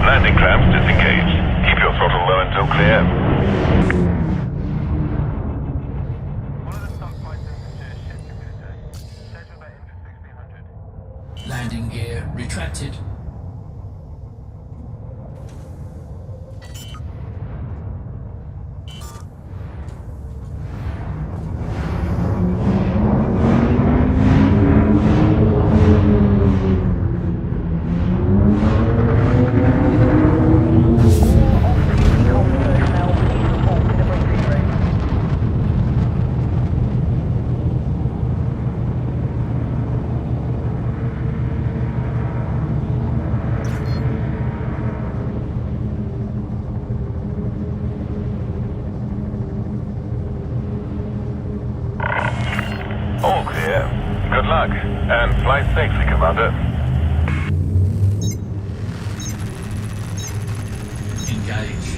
Landing clamps disengaged. Keep your throttle low until clear. One of the stock fighters is ship computer. Scheduled at engine 1600. Landing gear retracted. All clear. Good luck, and fly safely, Commander. Engage.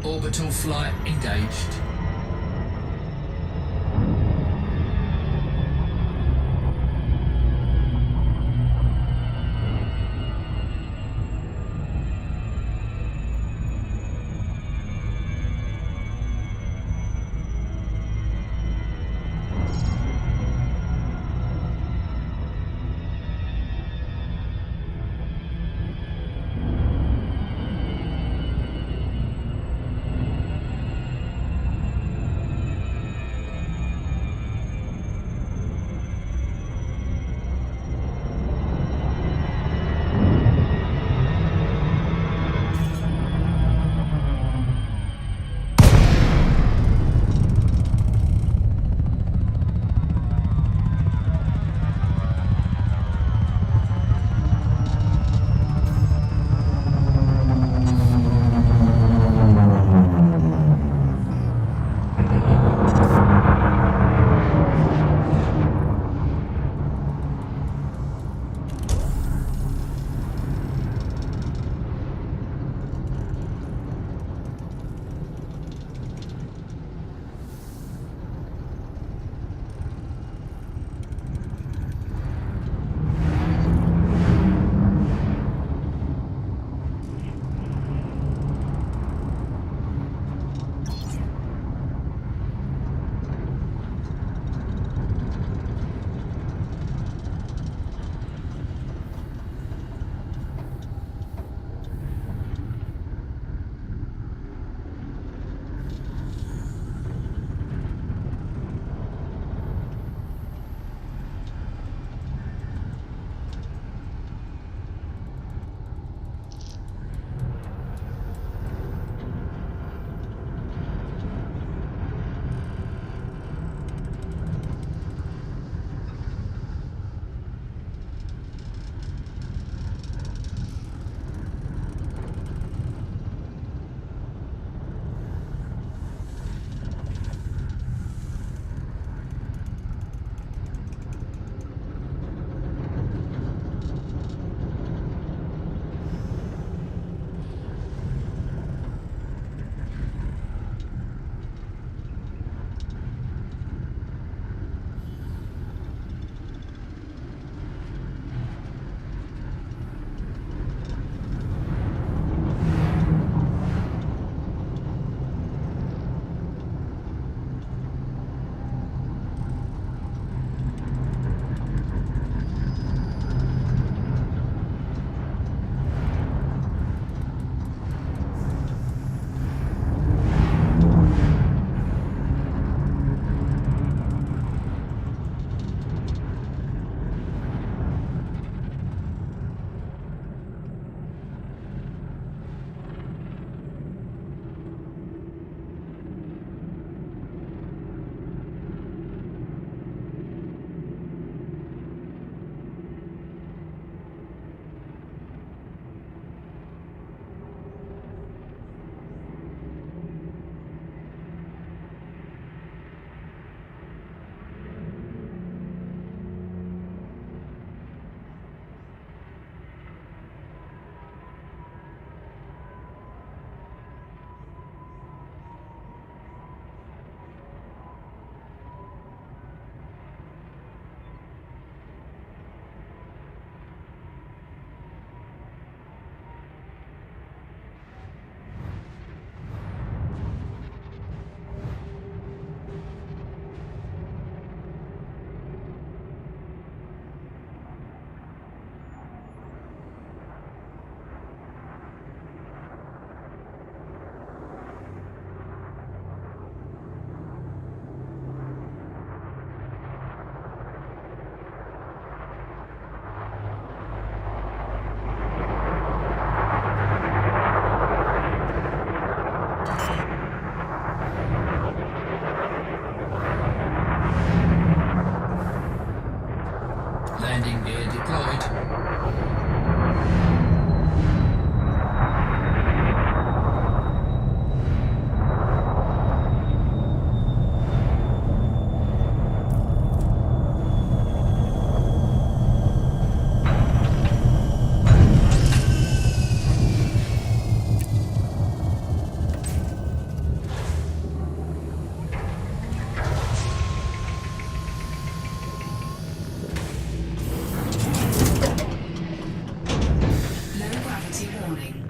Orbital flight engaged. Gear deployed. Low gravity warning.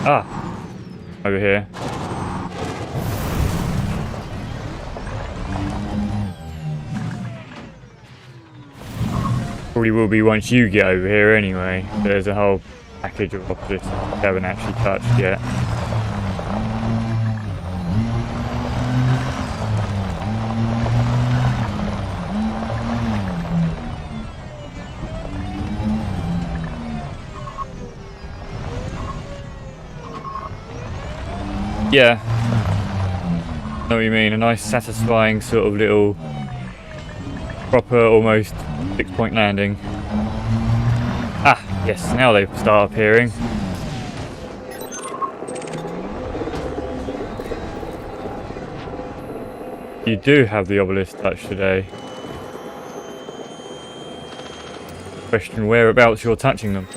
Ah, over here. Probably will be once you get over here anyway. There's a whole package of obelisks I haven't actually touched yet. Yeah, know what you mean. A nice, satisfying sort of little, proper, almost 6-point landing. Ah, yes. Now they start appearing. You do have the obelisk touch today. Question whereabouts you're touching them.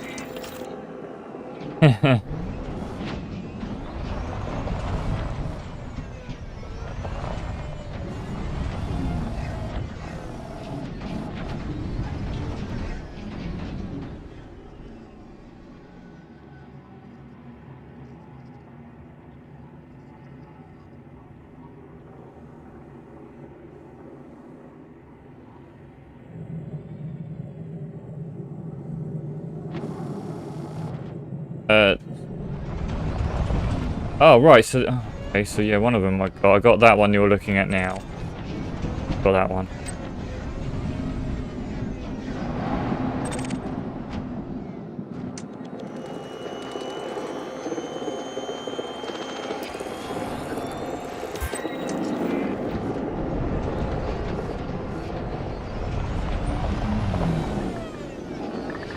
Oh right, so okay, so yeah, one of them I got that one you're looking at now. Got that one.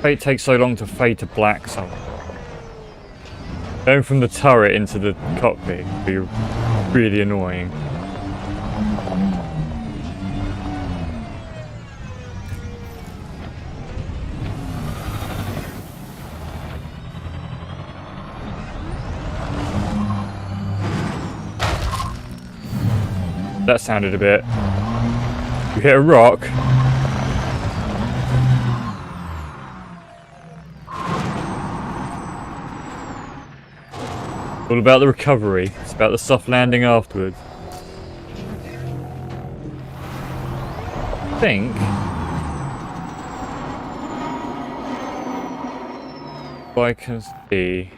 It takes so long to fade to black, so going from the turret into the cockpit would be really annoying. That sounded a bit... You hit a rock. All about the recovery. It's about the soft landing afterwards. I think if I can see.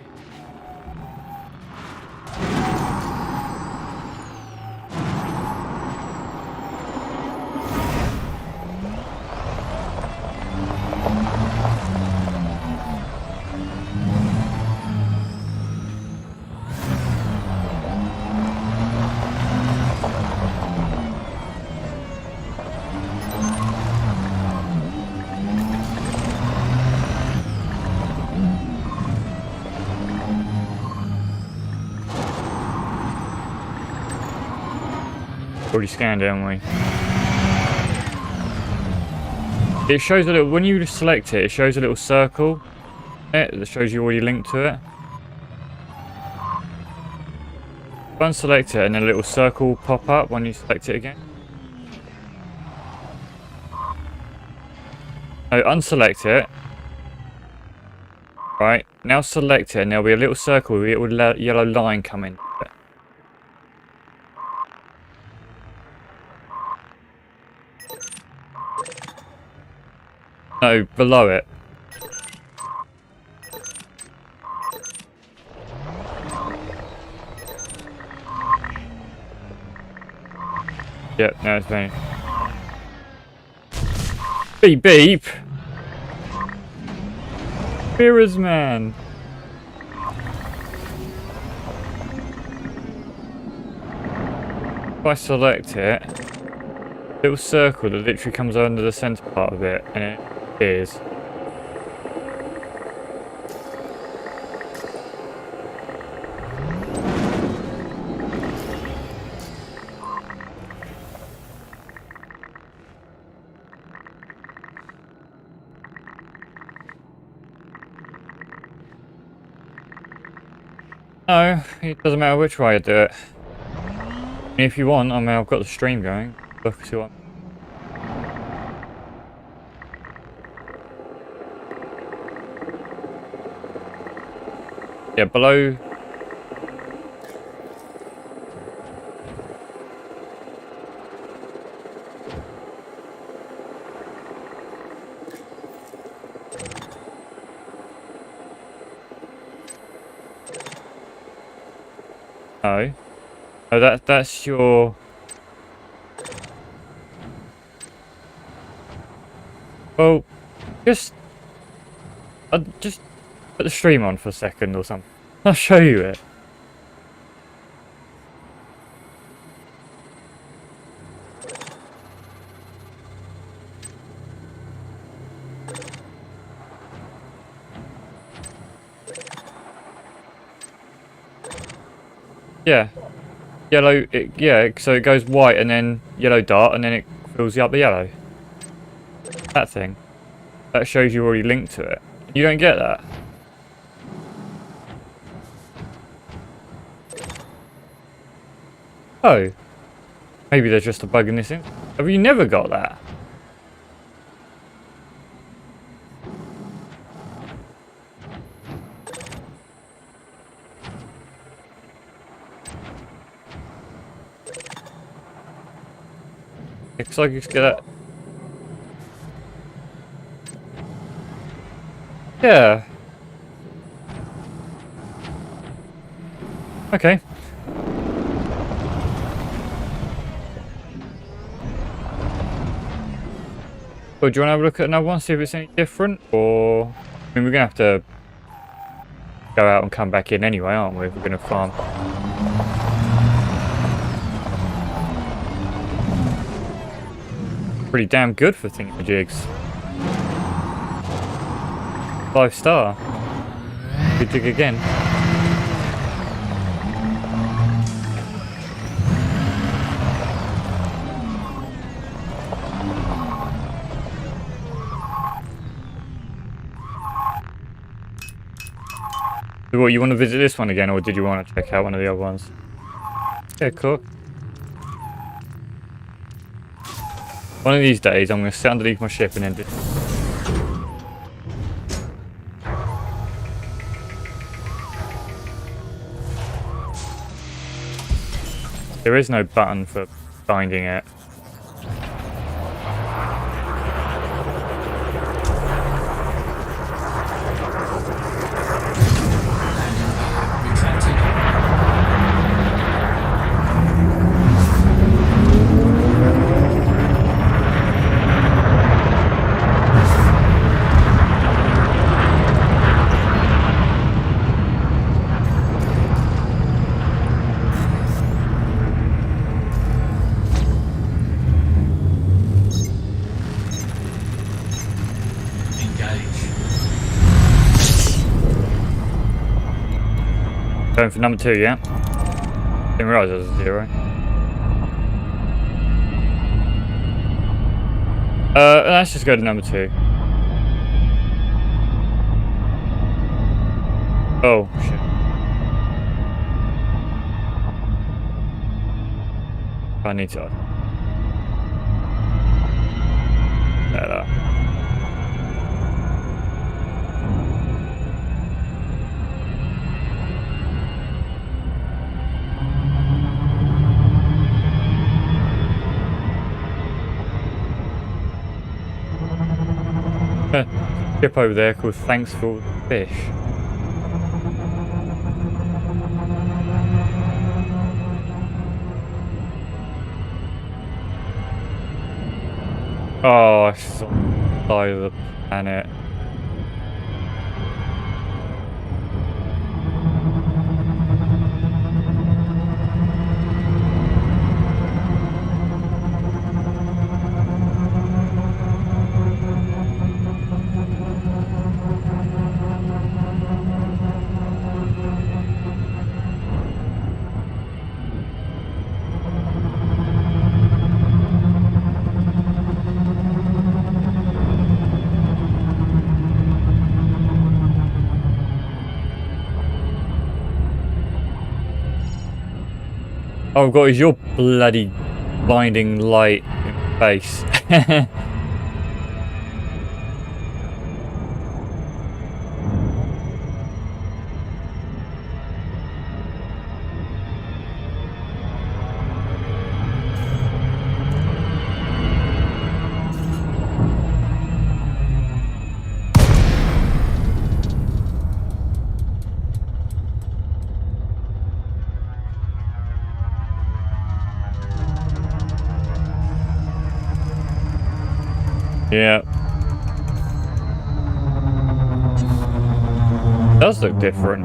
Already scanned it, haven't we? It shows a little, when you select it, it shows a little circle that shows you already linked to it. Unselect it and then a little circle pop up when you select it again. No, unselect it. Right, now select it and there'll be a little circle with a little yellow line coming. No, below it. Yep, now it's vanished. Beep beep! Mirrors, man! If I select it, little circle that literally comes under the centre part of it, and it is. No, it doesn't matter which way I do it. If you want, I mean, I've got the stream going. Look, see what. Yeah, below No. Oh, that's your... Well, just put the stream on for a second or something. I'll show you it. Yeah. Yellow, yeah, so it goes white and then yellow dot and then it fills you up the yellow. That thing. That shows you already linked to it. You don't get that. Oh. Maybe there's just a bug in this thing. Have you never got that? Looks like you can get that. Yeah. Okay. Well, do you want to have a look at another one, see if it's any different? Or, I mean, we're going to have to go out and come back in anyway, aren't we, if we're going to farm. Pretty damn good for thingamajigs. 5-star. Good dig again. So what, you want to visit this one again, or did you want to check out one of the other ones? Yeah, cool. One of these days, I'm going to sit underneath my ship and then do... There is no button for binding it. Retracted. Going for number 2, yeah? Didn't realise it was a 0. Let's just go to number 2. Oh, shit. I need to... There. Ship over there called Thanks for Fish. Oh, it's on the side of the planet. Oh god, is your bloody blinding light in face. Yeah. Does look different.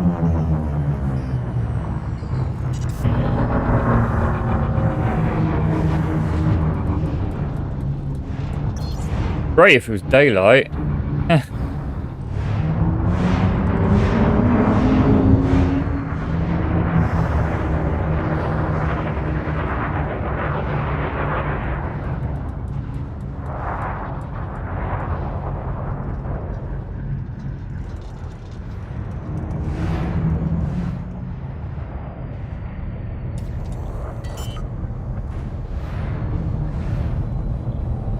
Great if it was daylight.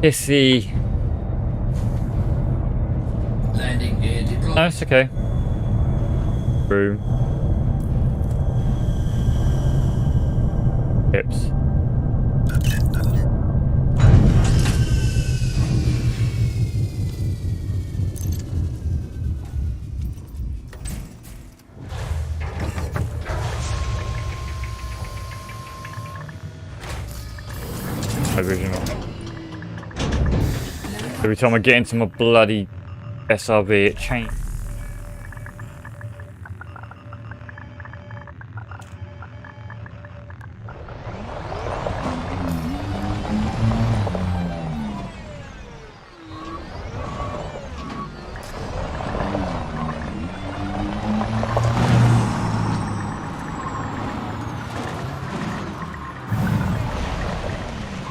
Pissy. Landing gear deployed. No, it's okay. Room. Hips. Original. Every time I get into my bloody SRV, it changes.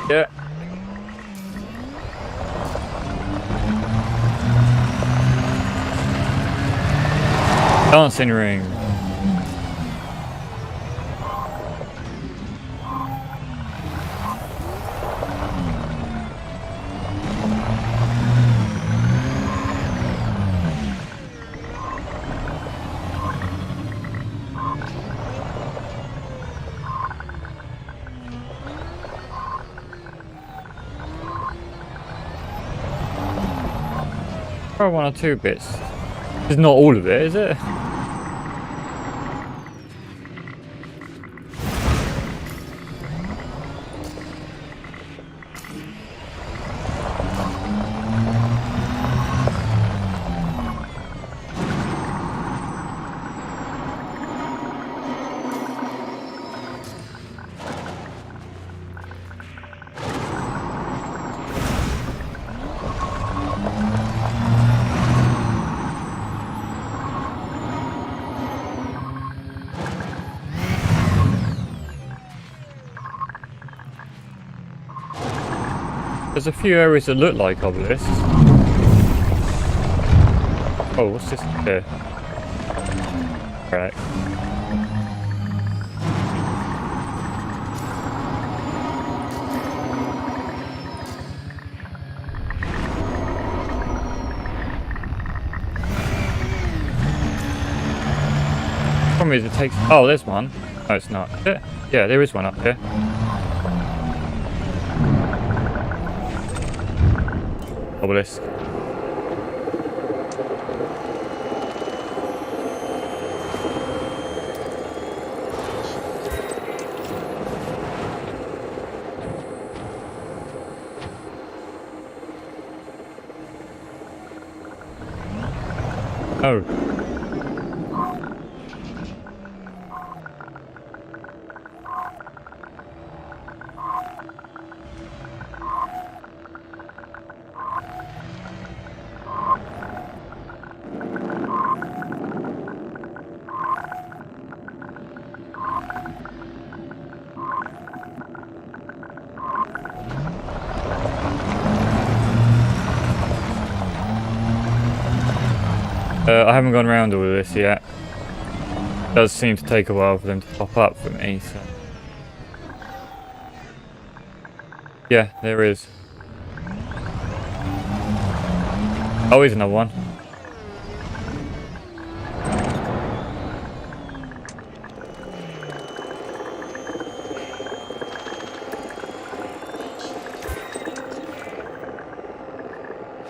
Yeah. Dancing ring. Probably one or two bits. It's not all of it, is it? There's a few areas that look like obelisks. Oh, what's this here? Right. Problem is it takes... Oh, there's one. No, it's not. Yeah, there is one up there. Obelisk. Oh. I haven't gone around all of this yet. It does seem to take a while for them to pop up for me, so... Yeah, there is. Oh, here's another one.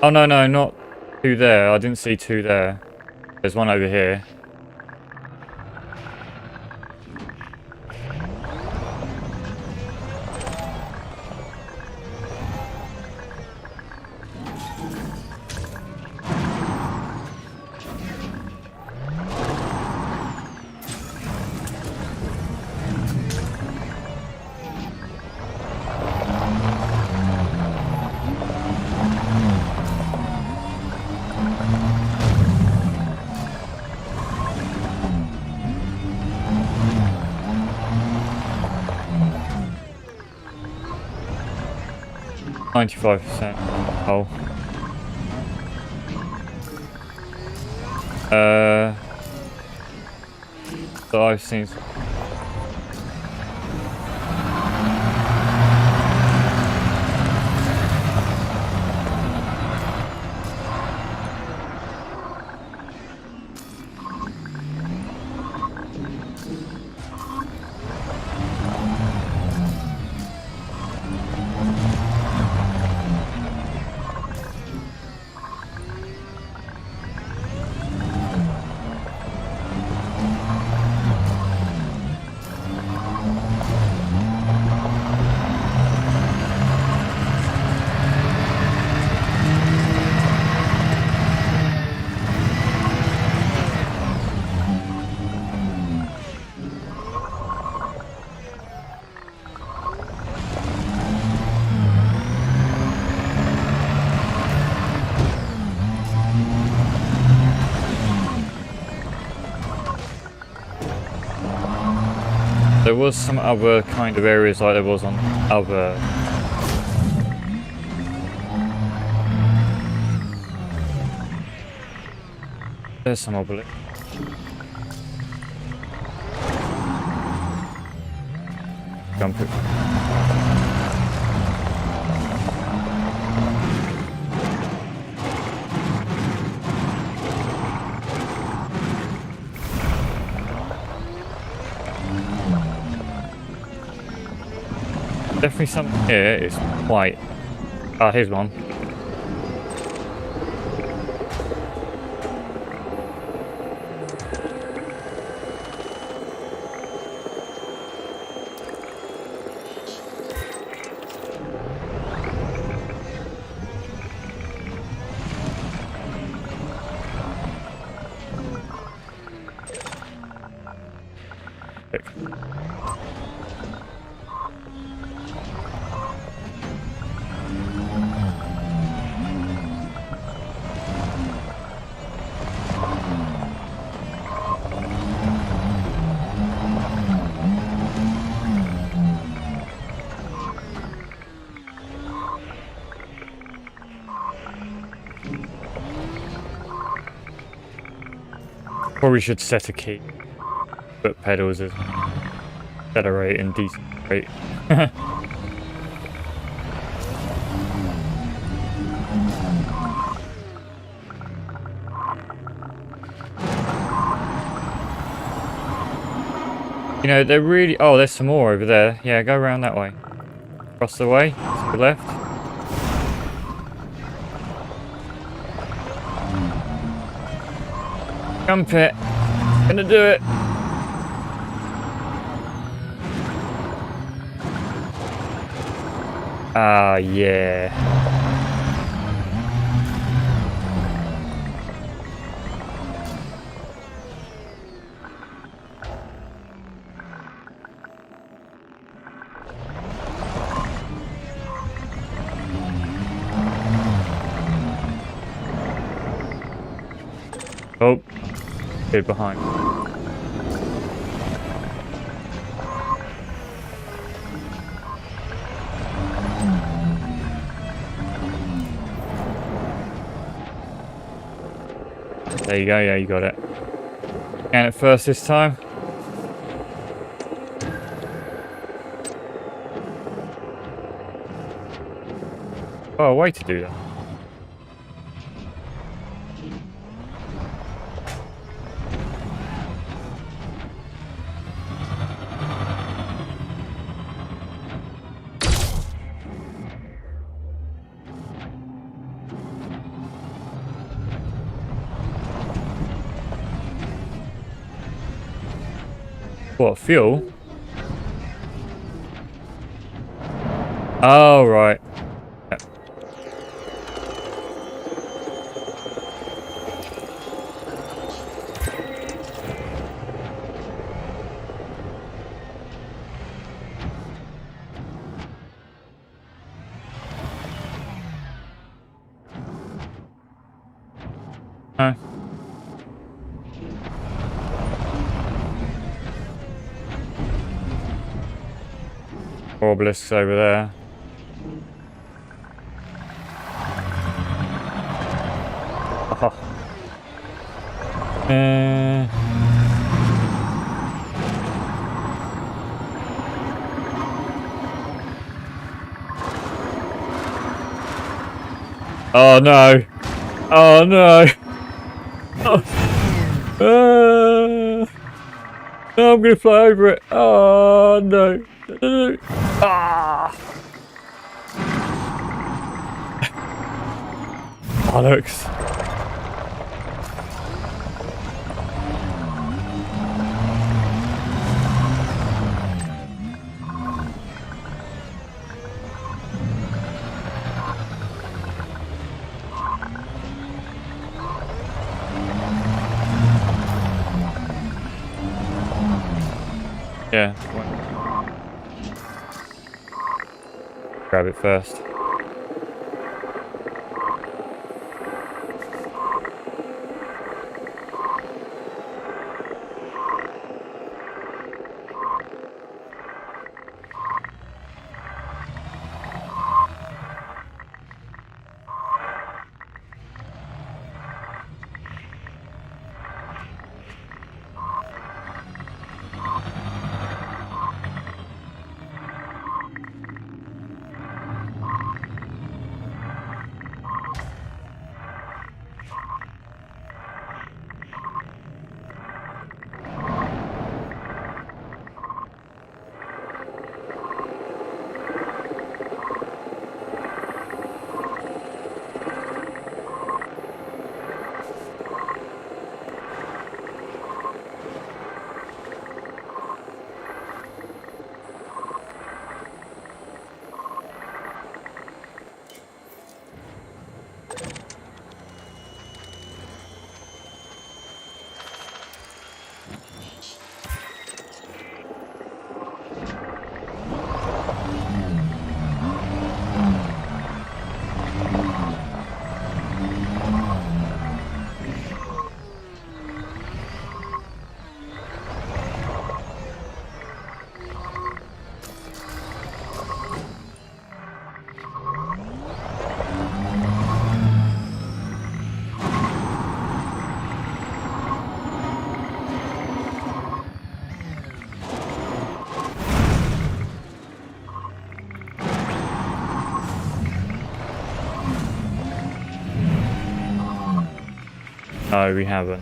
Oh no, no, not two there. I didn't see two there. There's one over here. 95%. Oh. So I've seen. There was some other kind of areas like there was on other. There's some obelisk. Jump it. Definitely something here is white. Ah, here's one. Probably should set a key. Foot pedals as accelerate and decelerate. You know, they're really... Oh, there's some more over there. Yeah, go around that way. Across the way, to the left. Jump it. Gonna do it. Ah, yeah. Oh, kid behind. There you go, yeah, you got it. And at first this time. Oh, a way to do that. What, fuel? Oh, right. Yeah. Huh. Obelisks over there. Oh no! Oh no! No, I'm gonna fly over it. Oh no! Ah! Bollocks! Yeah. Grab it first. No, we haven't.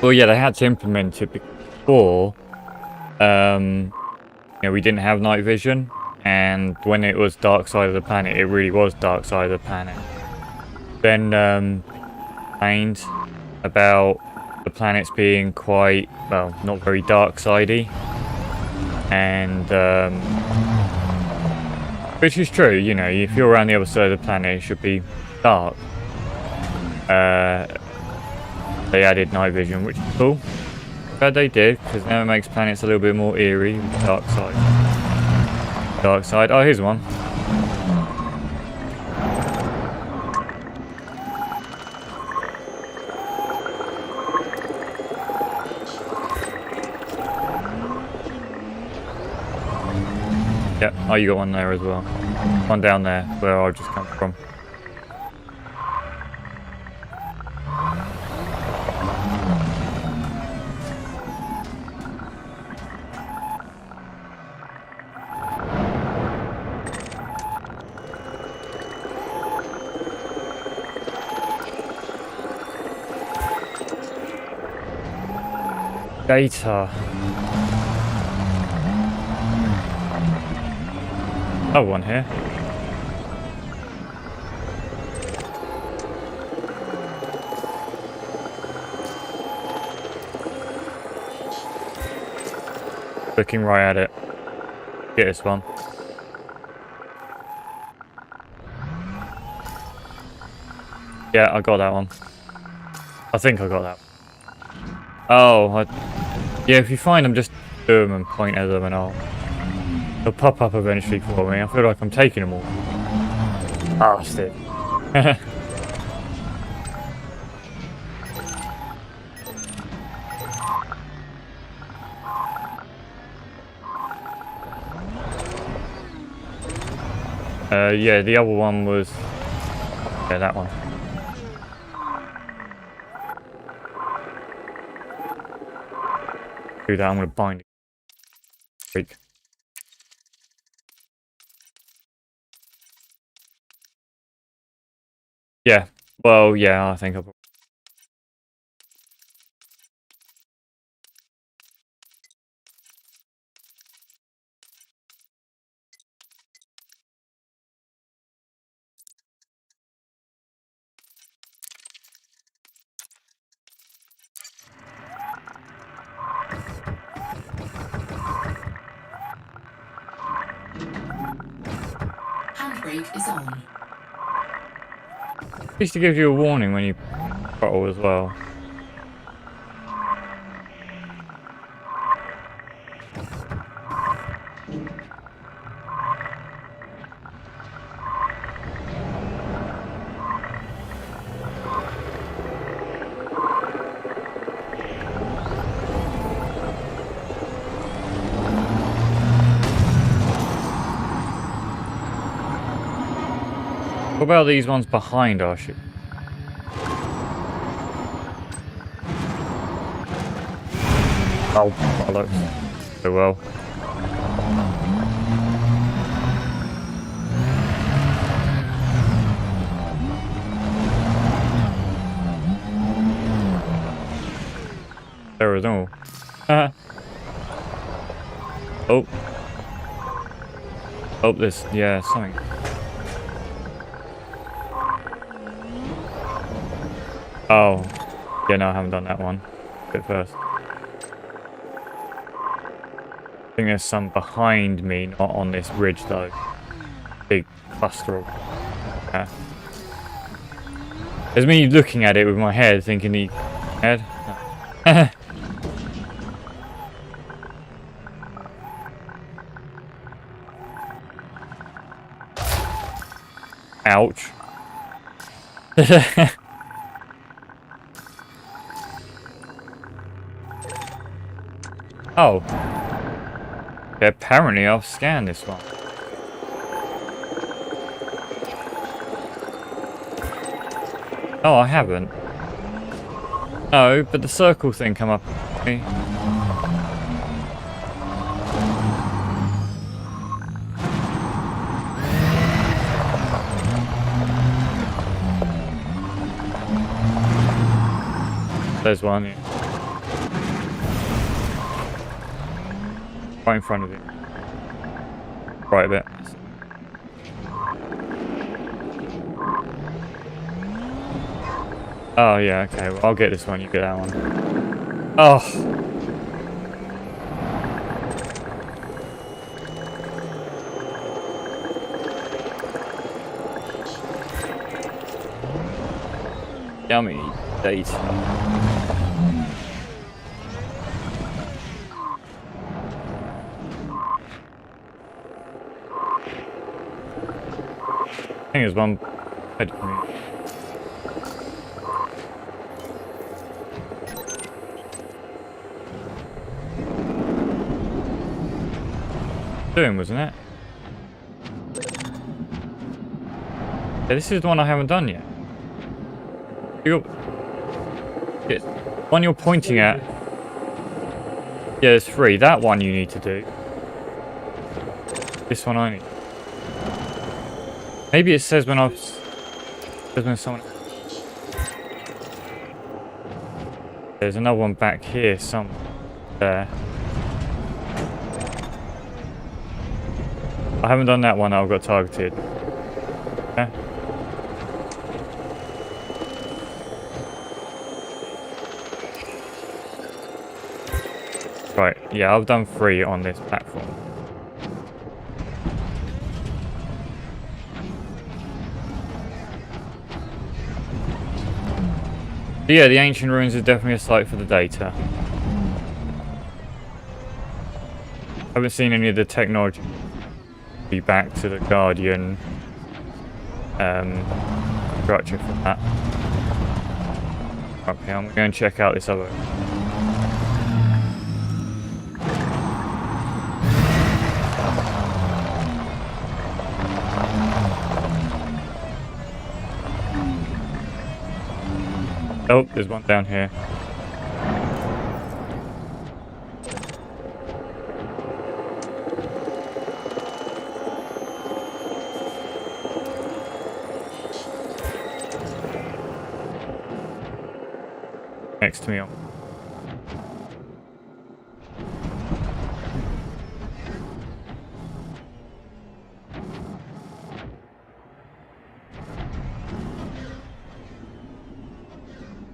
Well, yeah, they had to implement it before. You know, we didn't have night vision, and when it was dark side of the planet, it really was dark side of the planet. Then complained about the planets being quite, well, not very dark-sidey, and which is true. You know, if you're around the other side of the planet, it should be dark. They added night vision, which is cool. Glad they did, because now it makes planets a little bit more eerie with the dark side. Dark side. Oh, here's one. Yep. Oh, you got one there as well. One down there, where I just come from. Data. Oh, one here. Looking right at it. Get this one. Yeah, I got that one. I think I got that. Oh, yeah, if you find them, just do them and point at them and they'll pop up eventually for me. I feel like I'm taking them all. Bastard. Yeah, the other one was... Yeah, that one. Do that, I'm gonna bind it. Freak. Yeah, well, yeah, I think I'll... Handbrake is on. At least it gives you a warning when you throttle as well. What about these ones behind our ship? Oh, bollocks. So well. There is all. Oh. Oh, this, yeah, something. Oh. Yeah, no, I haven't done that one. Do it first. I think there's some behind me, not on this ridge though. Big cluster of... Yeah. There's me looking at it with my head, thinking he... Head? No. Ouch. Oh. Yeah, apparently I've scanned this one. Oh, I haven't. No, but the circle thing come up. Okay. There's one, yeah. Right in front of it. Right a bit. Oh yeah, okay, well, I'll get this one, you get that one. Oh! Yummy data. I think there's one ahead of me. Doing, wasn't it? Yeah, this is the one I haven't done yet. Yeah, one you're pointing at. Yeah, there's 3. That one you need to do. This one I need. Maybe it says when I've... Says when someone... There's another one back here somewhere. There. I haven't done that one, I've got targeted. Okay. Right, yeah, I've done 3 on this platform. But yeah, the ancient ruins is definitely a site for the data. I haven't seen any of the technology be back to the Guardian structure for that. Okay, I'm going to check out this other. Oh, there's one down here. Next to me.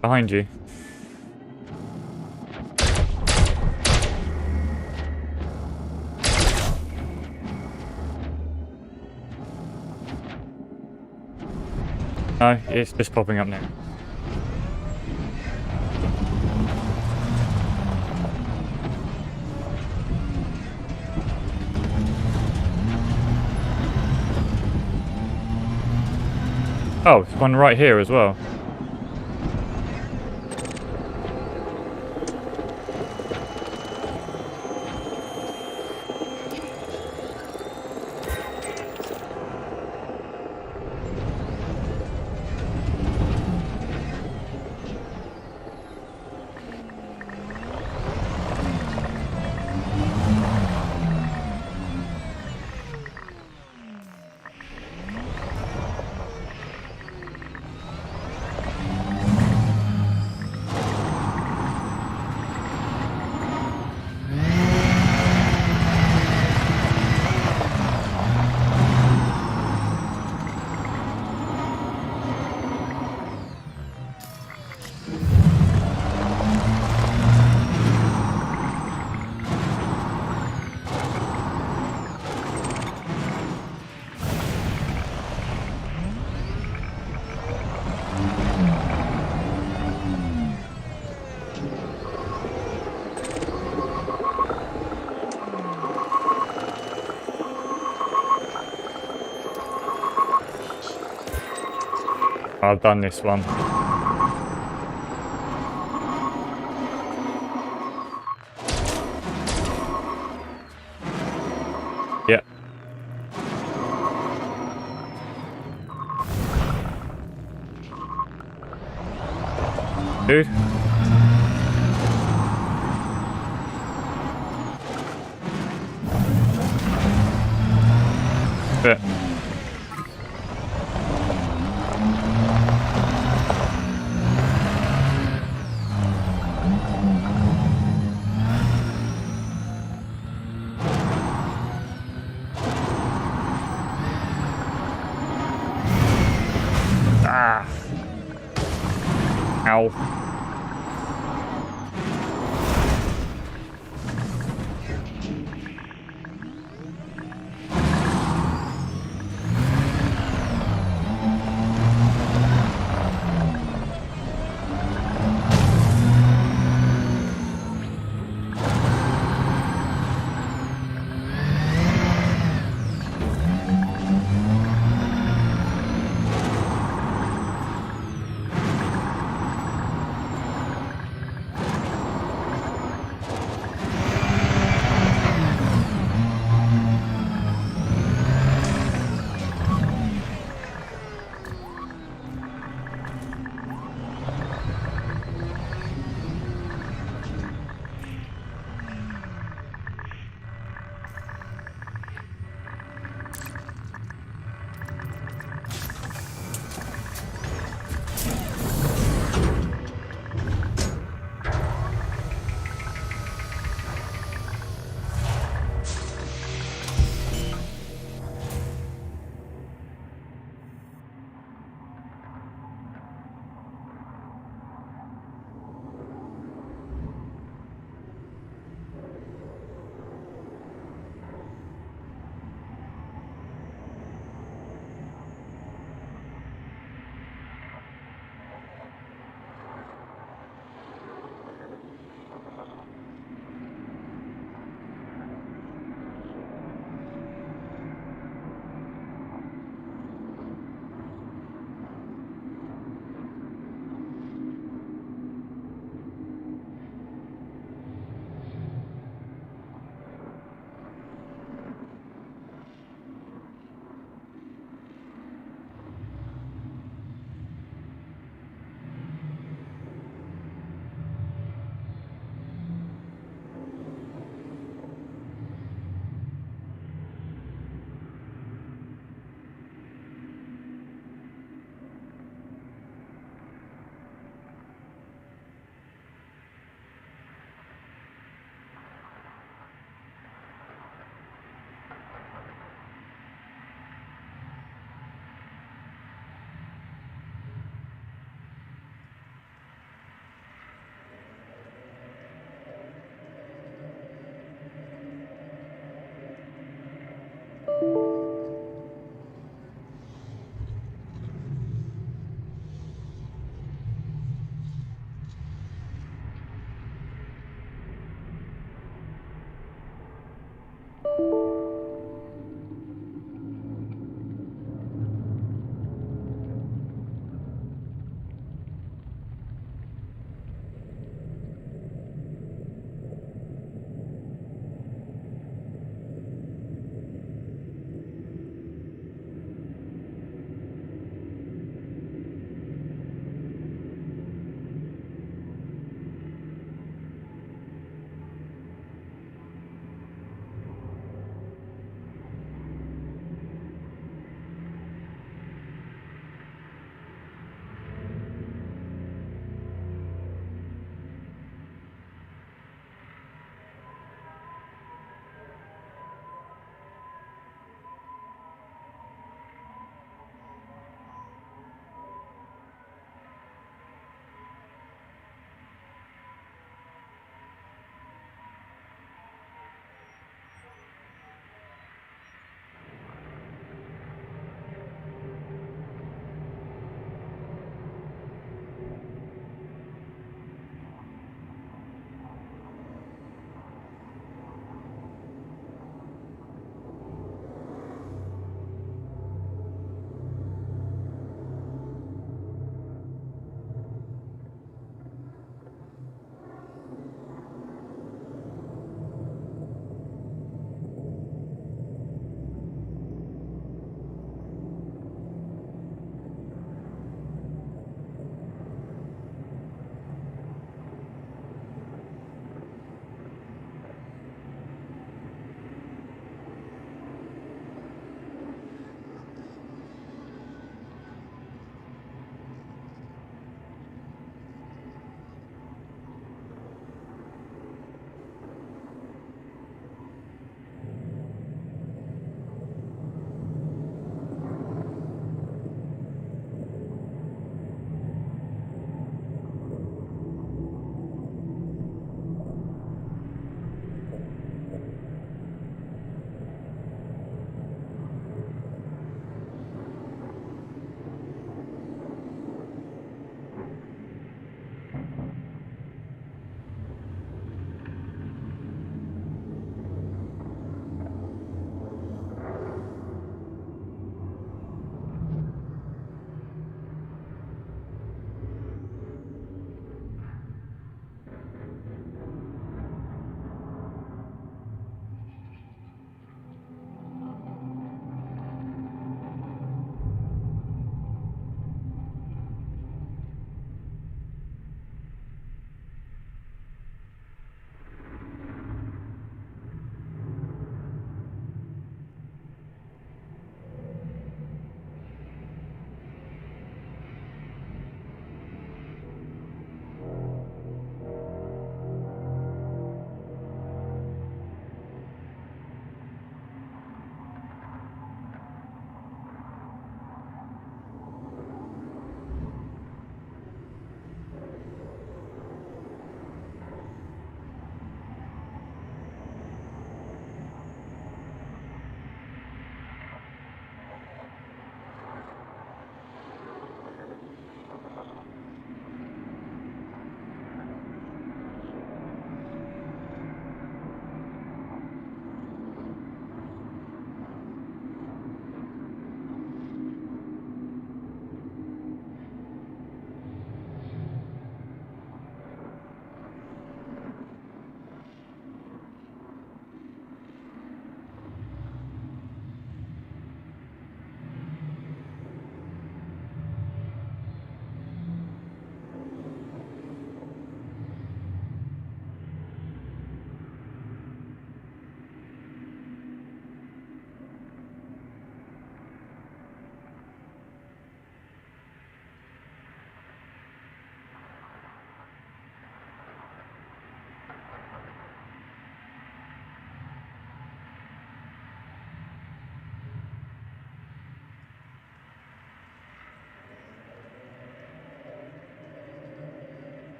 Behind you. No, it's just popping up now. Oh, there's one right here as well. I've done this one. Yeah. Dude. Bit. Ah. Ow.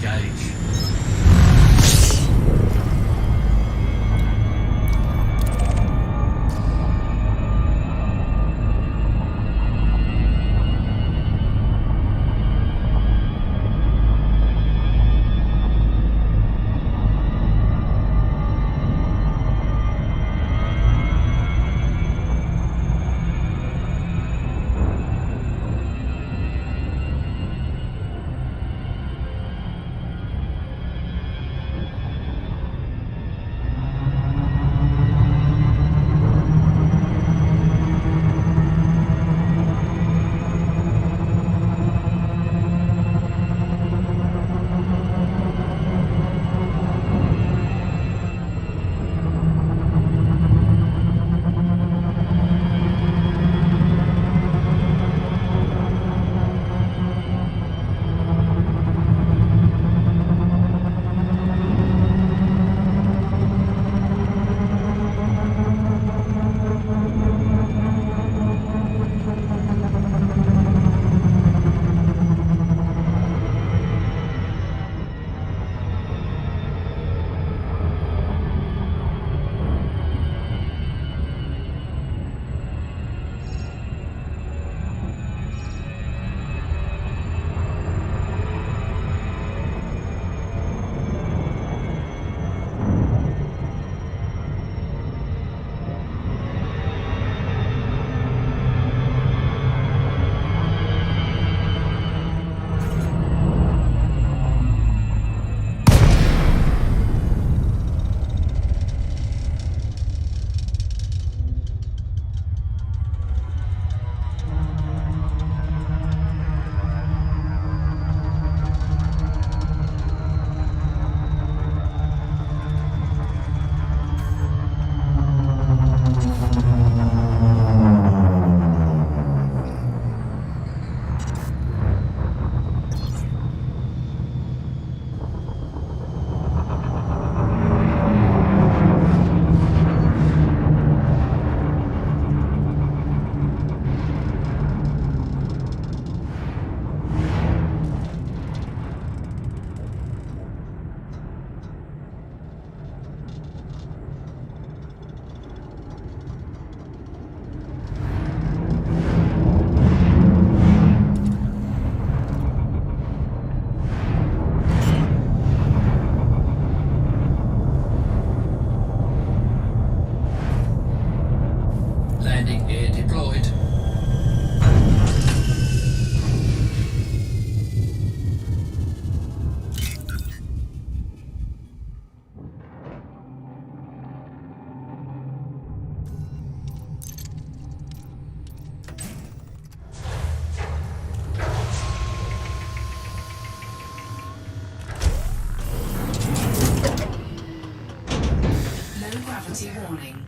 engage. Landing gear deployed. Low gravity warning.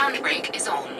Handbrake is on.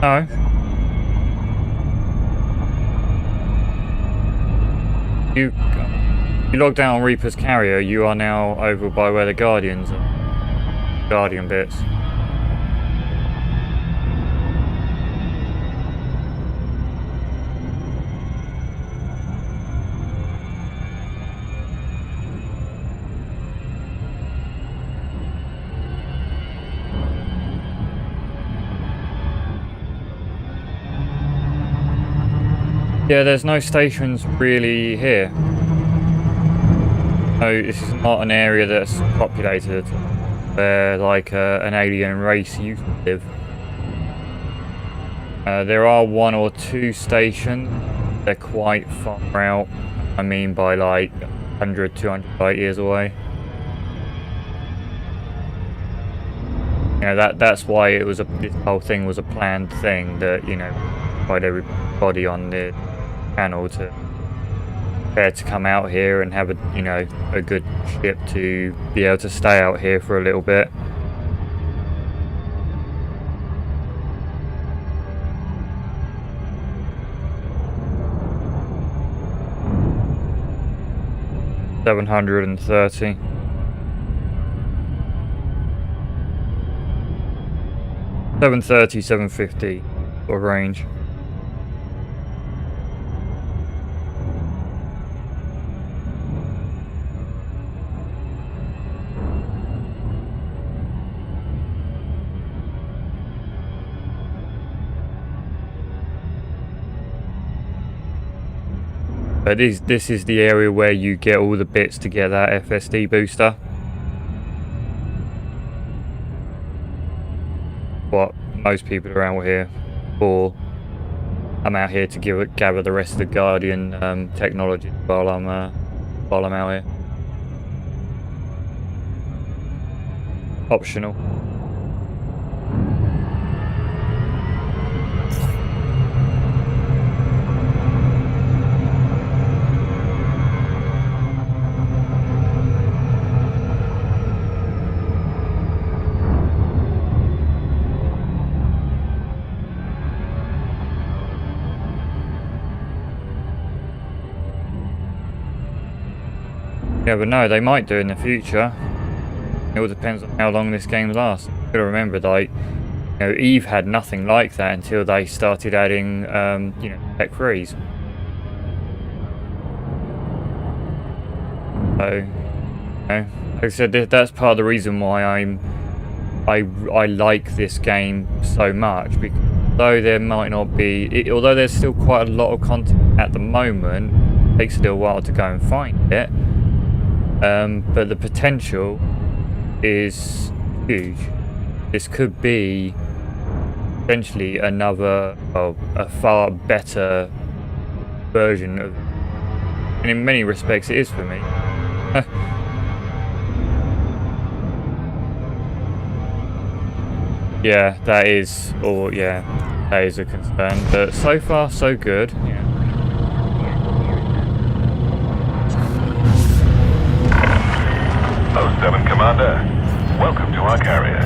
No. You logged down on Reaper's carrier, you are now over by where the Guardians are. Guardian bits. Yeah, there's no stations really here. No, this is not an area that's populated where like an alien race used to live. There are 1 or 2 stations. They're quite far out. I mean by like 100, 200 light years away. You know, that's why it was this whole thing was a planned thing that, you know, provide everybody on the channel to prepare to come out here and have a, you know, a good ship to be able to stay out here for a little bit. $730. 730, 750 sort of range. But this is the area where you get all the bits to get that FSD booster. What most people around here for. I'm out here to gather the rest of the Guardian technology while I'm out here. Optional. Yeah, but no, they might do in the future. It all depends on how long this game lasts. You gotta remember, like, you know, Eve had nothing like that until they started adding, you know, tech freeze. So, you know, like I said, that's part of the reason why I like this game so much, because although there might not be, although there's still quite a lot of content at the moment, it takes a little while to go and find it. But the potential is huge. This could be potentially another, well, a far better version of, and in many respects it is for me. Yeah, that is, or yeah, that is a concern, but so far so good. Yeah. 07 Commander, welcome to our carrier.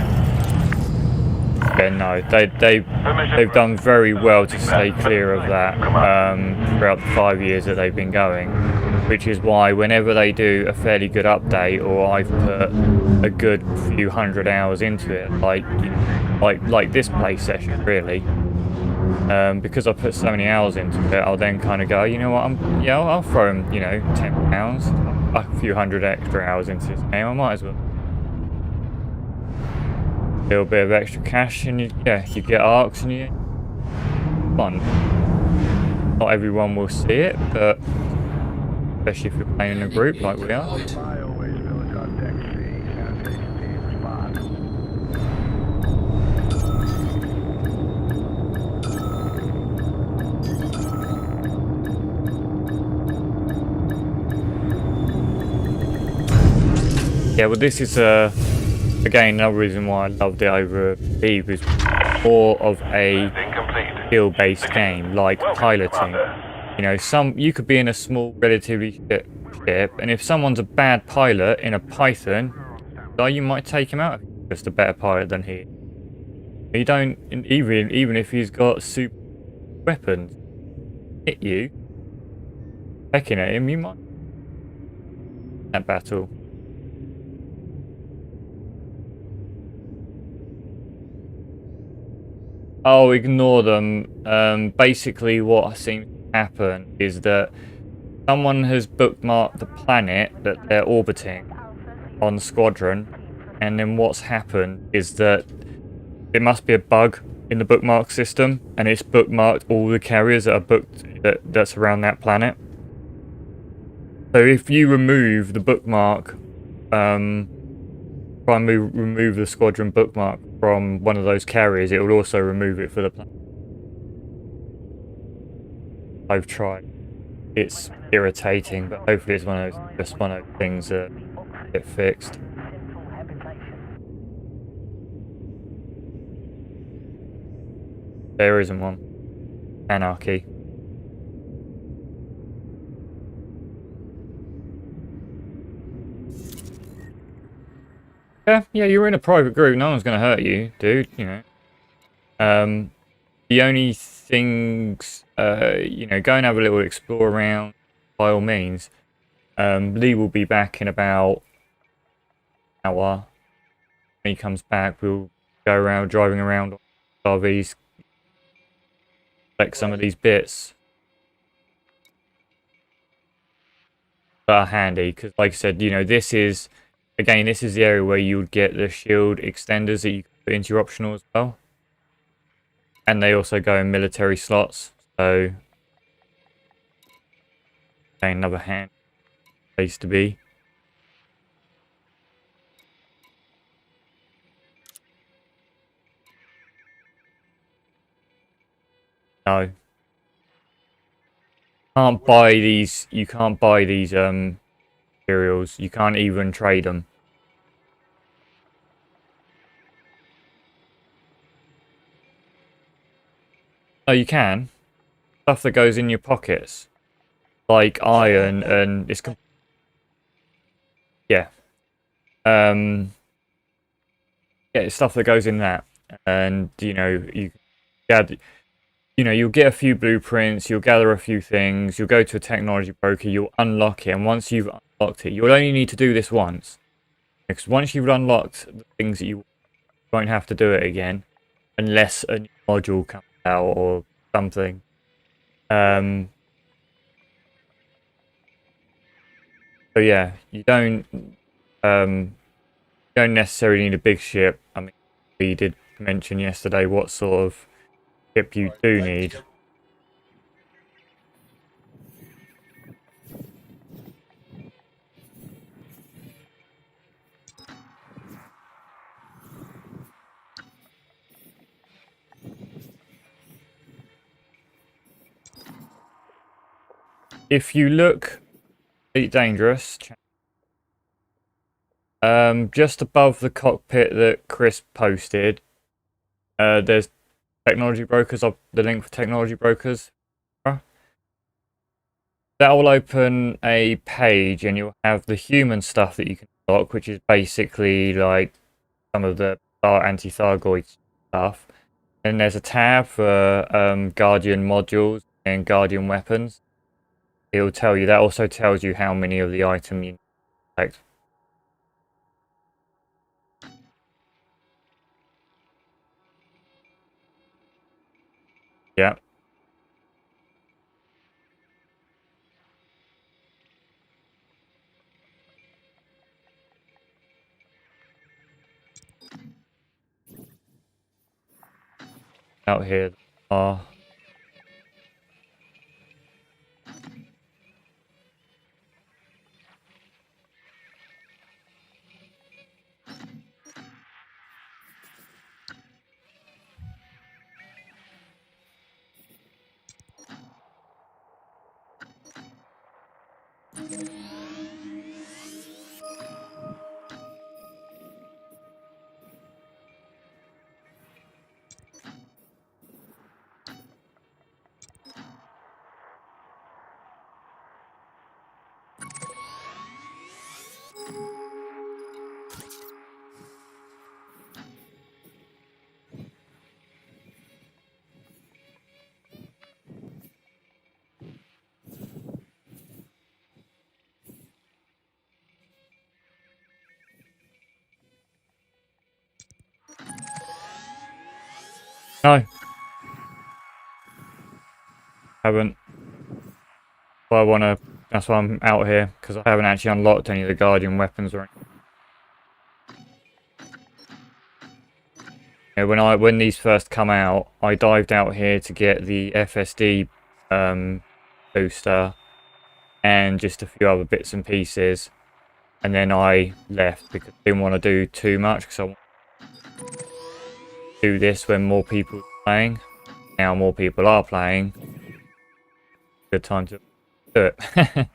Yeah, no, they've done very well to stay clear of that throughout the 5 years that they've been going, which is why whenever they do a fairly good update, or I've put a good few hundred hours into it, like this play session really, because I put so many hours into it, I'll then kind of go, you know what, I'll throw them, you know, £10, a few hundred extra hours into this game, I might as well. A little bit of extra cash, and you get arcs, and you fun. Not everyone will see it, but especially if you're playing in a group like we are. Yeah, well, this is again another reason why I loved it over Eve, was more of a skill-based game, like piloting. You know, you could be in a small, relatively ship, and if someone's a bad pilot in a Python, you might take him out if he's just a better pilot than he. You don't even if he's got super weapons, hit you, pecking at him, you might that battle. Oh, ignore them. Basically, what seems to happen is that someone has bookmarked the planet that they're orbiting on Squadron, and then what's happened is that it must be a bug in the bookmark system, and it's bookmarked all the carriers that are booked that's around that planet. So if you remove the bookmark, try and remove the Squadron bookmark from one of those carriers, it will also remove it for the planet. I've tried. It's irritating, but hopefully it's just one of those things that get fixed. There isn't one. Anarchy. Yeah, you're in a private group. No one's gonna hurt you, dude. You know. The only things, you know, go and have a little explore around, by all means. Lee will be back in about an hour. When he comes back, we'll go around driving around RVs, collect some of these bits that are handy. Because, like I said, you know, this is the area where you would get the shield extenders that you can put into your optional as well. And they also go in military slots, so another hand place to be. No. Can't buy these, you can't buy these materials. You can't even trade them. Oh, you can. Stuff that goes in your pockets. Like iron and it's yeah. Yeah, it's stuff that goes in that. And you know, you'll get a few blueprints, you'll gather a few things, you'll go to a technology broker, you'll unlock it, and once you've unlocked it, you'll only need to do this once. Because once you've unlocked the things that you won't have to do it again, unless a new module comes out or something. So yeah, you don't necessarily need a big ship. I mean, we did mention yesterday what sort of ship you do need. If you look Elite Dangerous, just above the cockpit that Chris posted, there's technology brokers, the link for technology brokers. That will open a page and you'll have the human stuff that you can unlock, which is basically like some of the anti-Thargoid stuff. And there's a tab for Guardian modules and Guardian weapons. It'll tell you, that also tells you how many of the item you collect. Yeah. Out here are No, haven't. Well, I wanna. That's why I'm out here, because I haven't actually unlocked any of the Guardian weapons or anything. Yeah, when these first come out, I dived out here to get the FSD booster and just a few other bits and pieces, and then I left because I didn't want to do too much because I want to do this when more people are playing. Now more people are playing. Good time to do it.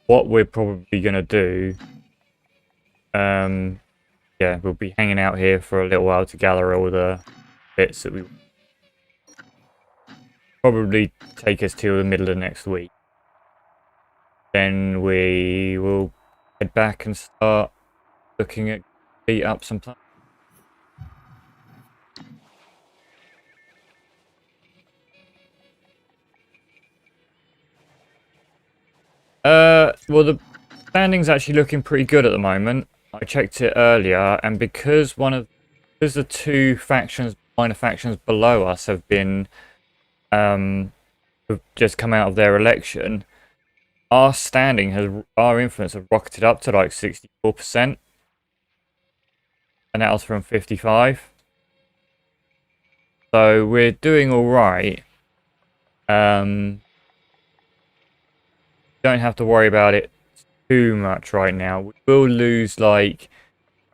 What we're probably gonna do, yeah, we'll be hanging out here for a little while to gather all the bits that we probably take us till the middle of next week. Then we will head back and start looking at beat up some time. Well, the standing's actually looking pretty good at the moment. I checked it earlier, and because the two factions, minor factions below us, have just come out of their election, our influence has rocketed up to like 64%, and that was from 55. So we're doing all right. Don't have to worry about it too much right now. We will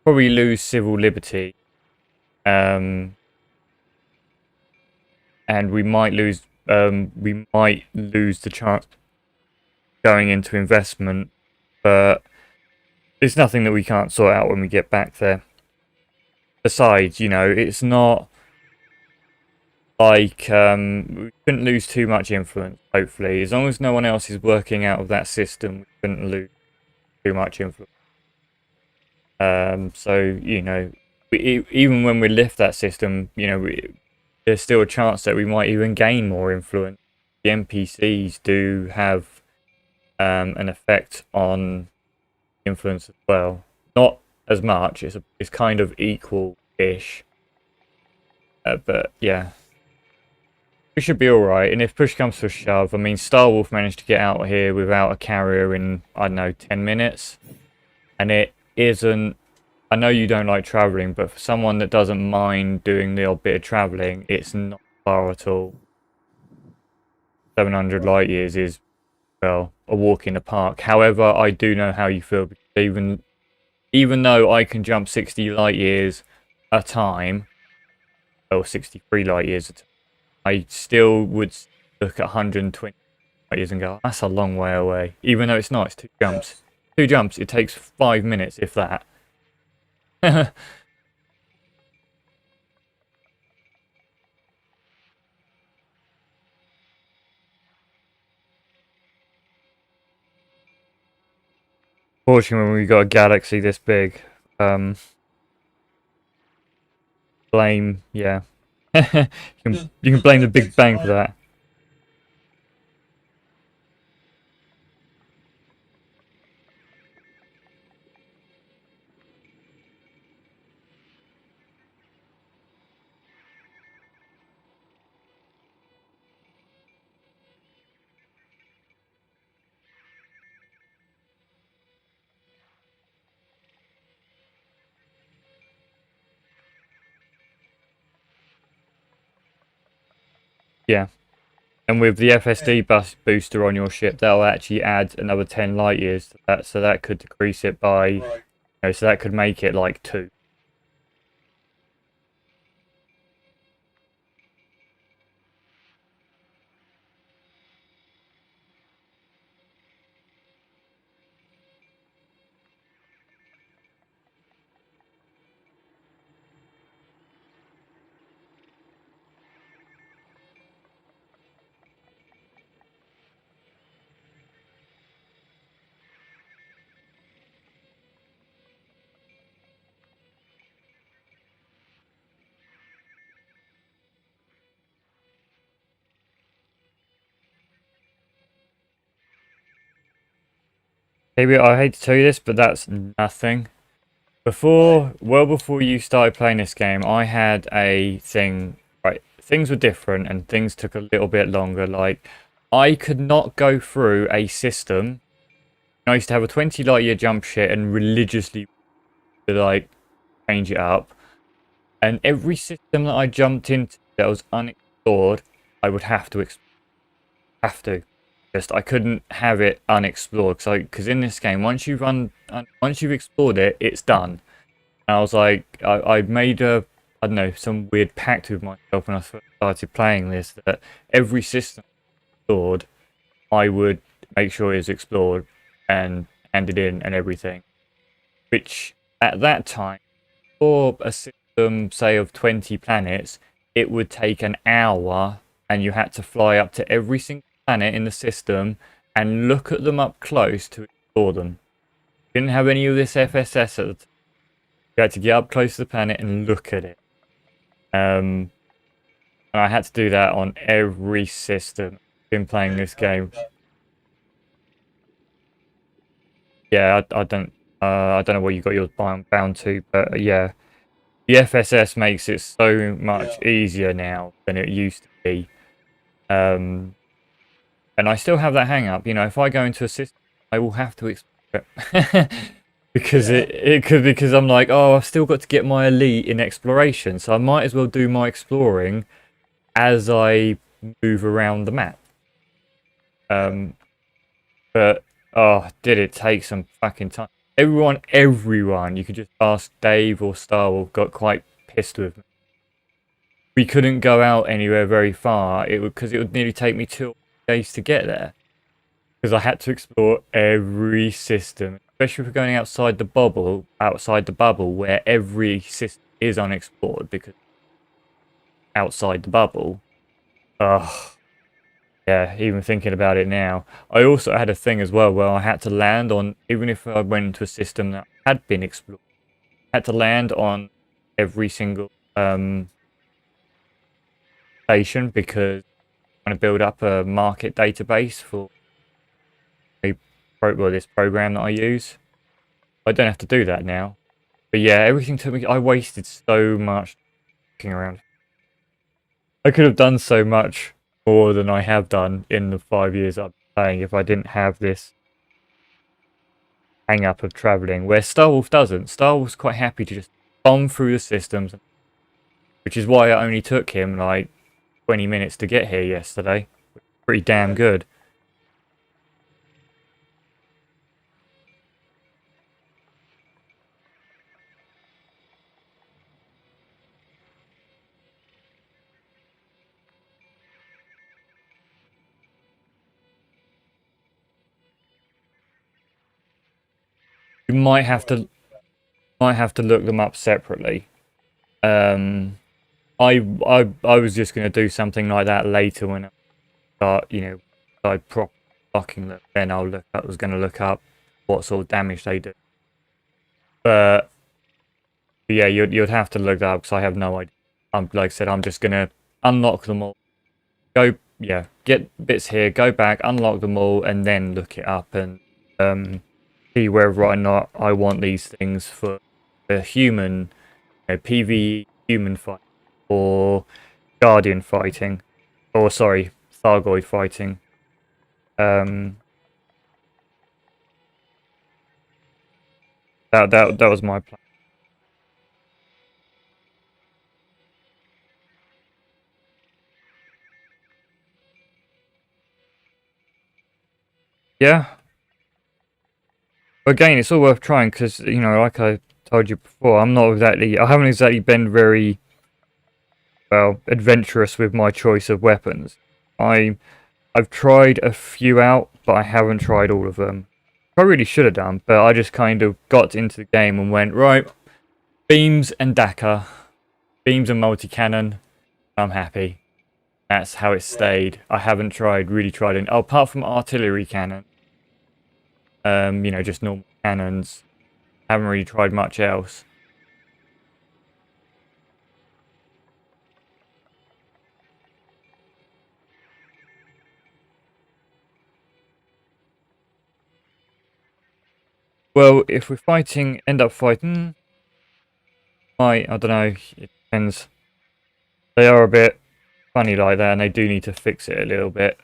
probably lose civil liberty, and we might lose the chance going into investment, but it's nothing that we can't sort out when we get back there. Besides, it's not like we couldn't lose too much influence. Hopefully, as long as no one else is working out of that system, we couldn't lose too much influence. So even when we lift that system, there's still a chance that we might even gain more influence. The NPCs do have an effect on influence as well. Not as much. It's kind of equal-ish. But yeah, we should be all right. And if push comes to a shove, I mean, Starwolf managed to get out here without a carrier in, I don't know, 10 minutes, and it isn't. I know you don't like traveling, but for someone that doesn't mind doing the odd bit of traveling, it's not far at all. 700 light years is, well, a walk in the park. However, I do know how you feel, because even though I can jump 60 light years a time, or 63 light years a time, I still would look at 120 light years and go, that's a long way away. Even though it's not, it's 2 jumps. 2 jumps, it takes 5 minutes, if that. Fortunately, when we got a galaxy this big, blame, yeah. you can blame the Big Bang for that. Yeah. And with the FSD booster on your ship, that'll actually add another 10 light years to that, so that could decrease it by, so that could make it like 2. Maybe I hate to tell you this, but that's nothing. Well before you started playing this game, I had a thing, right? Things were different and things took a little bit longer. Like, I could not go through a system. I used to have a 20 light year jump shit and religiously, like, change it up. And every system that I jumped into that was unexplored, I would have to explore. Have to. Just I couldn't have it unexplored because in this game, once you've explored it, it's done. And I was like, I made I don't know, some weird pact with myself when I first started playing this that every system explored, I would make sure it was explored and handed in and everything. Which at that time, for a system, say, of 20 planets, it would take an hour and you had to fly up to every single planet in the system and look at them up close to explore them. Didn't have any of this FSS at the time. You had to get up close to the planet and look at it. And I had to do that on every system. I've been playing this game. Yeah, I don't know where you got yours bound to, but yeah. The FSS makes it so much easier now than it used to be. And I still have that hang up. You know, if I go into a system, I will have to explore it. because I'm like, oh, I've still got to get my elite in exploration, so I might as well do my exploring as I move around the map. But oh, did it take some fucking time? Everyone, you could just ask Dave or Starwolf, got quite pissed with me. We couldn't go out anywhere very far. Because it would nearly take me 2 days to get there. Because I had to explore every system, especially if we're going outside the bubble, where every system is unexplored. Because outside the bubble, ugh. Yeah, even thinking about it now. I also had a thing as well where I had to land on, even if I went into a system that had been explored, I had to land on every single station because I'm trying to build up a market database for this program that I use. I don't have to do that now. But yeah, everything took me, I wasted so much looking around. I could have done so much more than I have done in the 5 years I've been playing if I didn't have this hang up of travelling, where Starwolf doesn't. Starwolf's quite happy to just bomb through the systems, which is why it only took him like 20 minutes to get here yesterday. Pretty damn good. You might have to look them up separately. I was just gonna do something like that later when I start, I prop blocking them. Then I was gonna look up what sort of damage they do. But yeah, you'd have to look that up because I have no idea. Like I said, I'm just gonna unlock them all. Get bits here, go back, unlock them all, and then look it up and see whether or not I want these things for the human, PvE human fight or Guardian fighting, or sorry, Thargoid fighting. That was my plan. Yeah. Again, it's all worth trying because like I told you before, I haven't exactly been very well adventurous with my choice of weapons. I've tried a few out, but I haven't tried all of them. I really should have done, but I just kind of got into the game and went, right, beams and Dakar, beams and multi-cannon, I'm happy. That's how it stayed. I haven't really tried it. Oh, apart from artillery cannon, just normal cannons. I haven't really tried much else. Well, if we're fighting, end up fighting, I don't know, it depends. They are a bit funny like that, and they do need to fix it a little bit.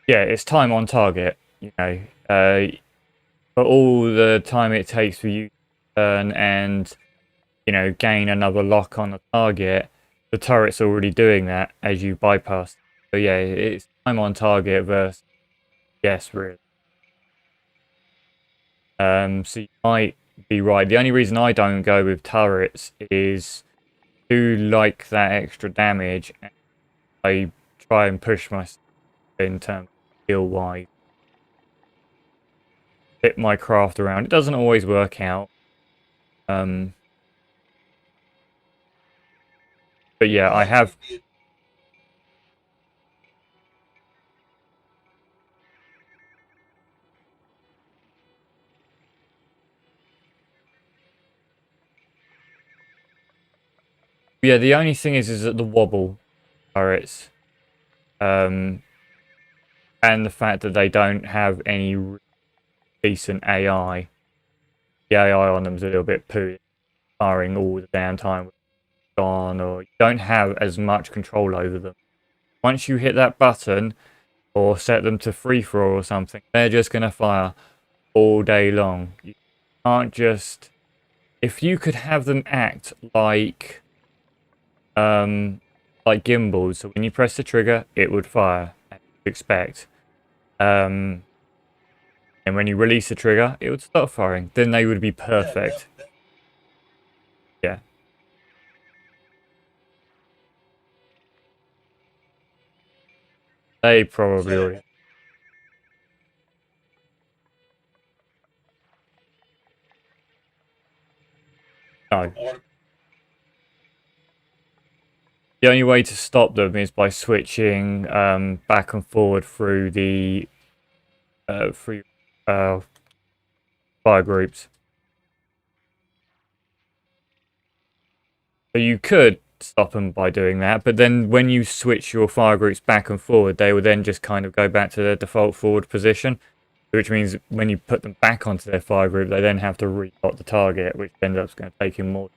Yeah, it's time on target, you know. For all the time it takes for you to turn and, you know, gain another lock on the target, the turret's already doing that as you bypass. So yeah, it's time on target versus yes, really. So you might be right. The only reason I don't go with turrets is I do like that extra damage, and I try and push myself in terms of skill wise. Fit my craft around. It doesn't always work out. But yeah, I have. Yeah, the only thing is that the wobble turrets, and the fact that they don't have any decent AI. The AI on them is a little bit poo, firing all the damn time gone, or you don't have as much control over them. Once you hit that button or set them to free for all or something, they're just gonna fire all day long. You can't just. If you could have them act like gimbals, so when you press the trigger, it would fire, as you expect. And when you release the trigger, it would stop firing. Then they would be perfect. Yeah. They probably already. No. The only way to stop them is by switching back and forward through the through fire groups. So you could stop them by doing that, but then when you switch your fire groups back and forward, they will then just kind of go back to their default forward position, which means when you put them back onto their fire group, they then have to replot the target, which ends up going to take him more.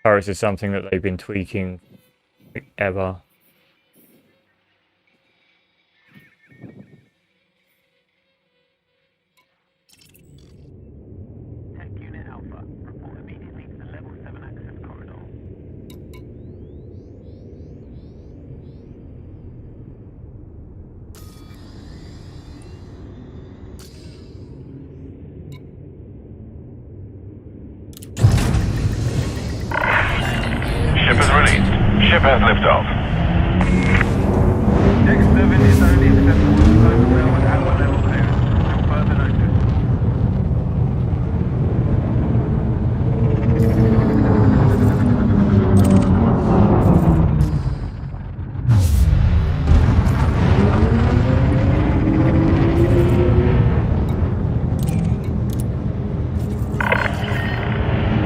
Turrets is something that they've been tweaking ever. Tech Unit Alpha, report immediately to the Level 7 access corridor. Ship is released. Ship has liftoff. X7 is only accessible to personnel with Alpha level clearance. Until further notice.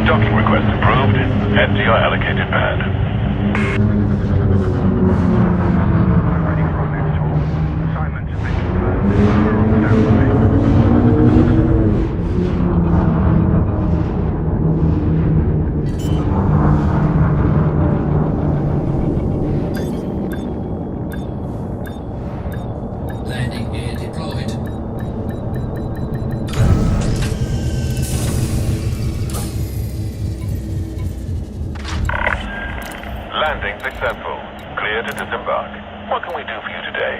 Docking request approved. Head to your allocated pad. Ready for our next tour. Assignments have been confirmed. We're on standby. Landing gear deployed. Landing successful. Clear to disembark. What can we do for you today?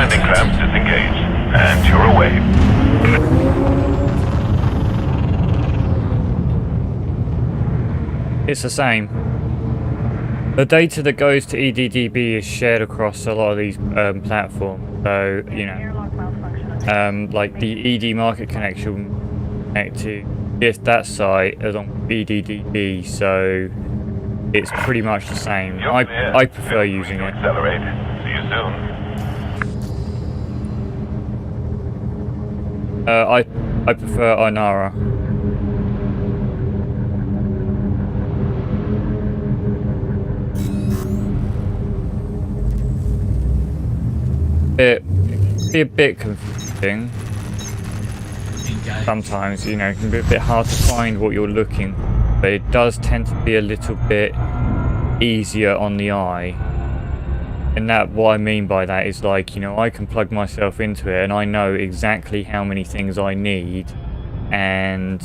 Landing clamp disengaged. And you're away. It's the same. The data that goes to EDDB is shared across a lot of these platforms. So, you know, like the ED market connection connect to that site along with EDDB, so it's pretty much the same. You're clear. I prefer Feel free using to it. accelerate. See you soon. I prefer Inara. It can be a bit confusing Engage. sometimes, you know, it can be a bit hard to find what you're looking for, but it does tend to be a little bit easier on the eye. And that, what I mean by that is, like, you know, I can plug myself into it and I know exactly how many things I need and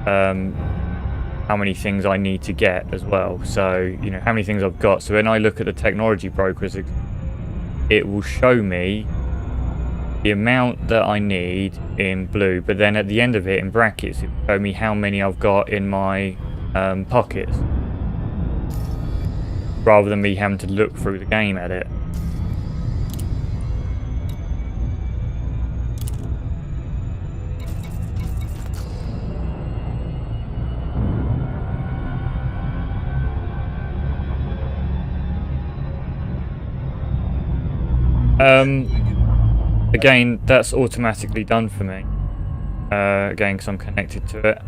how many things I need to get as well. So, you know, how many things I've got. So when I look at the technology brokers, it will show me the amount that I need in blue, but then at the end of it, in brackets, it will show me how many I've got in my pockets, rather than me having to look through the game at it. Again, that's automatically done for me. Again, because I'm connected to it.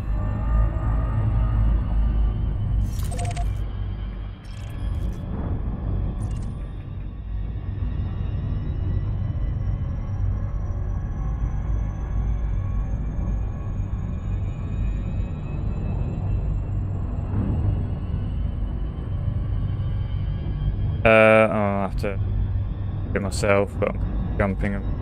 I'll have to get myself, but I'm jumping them.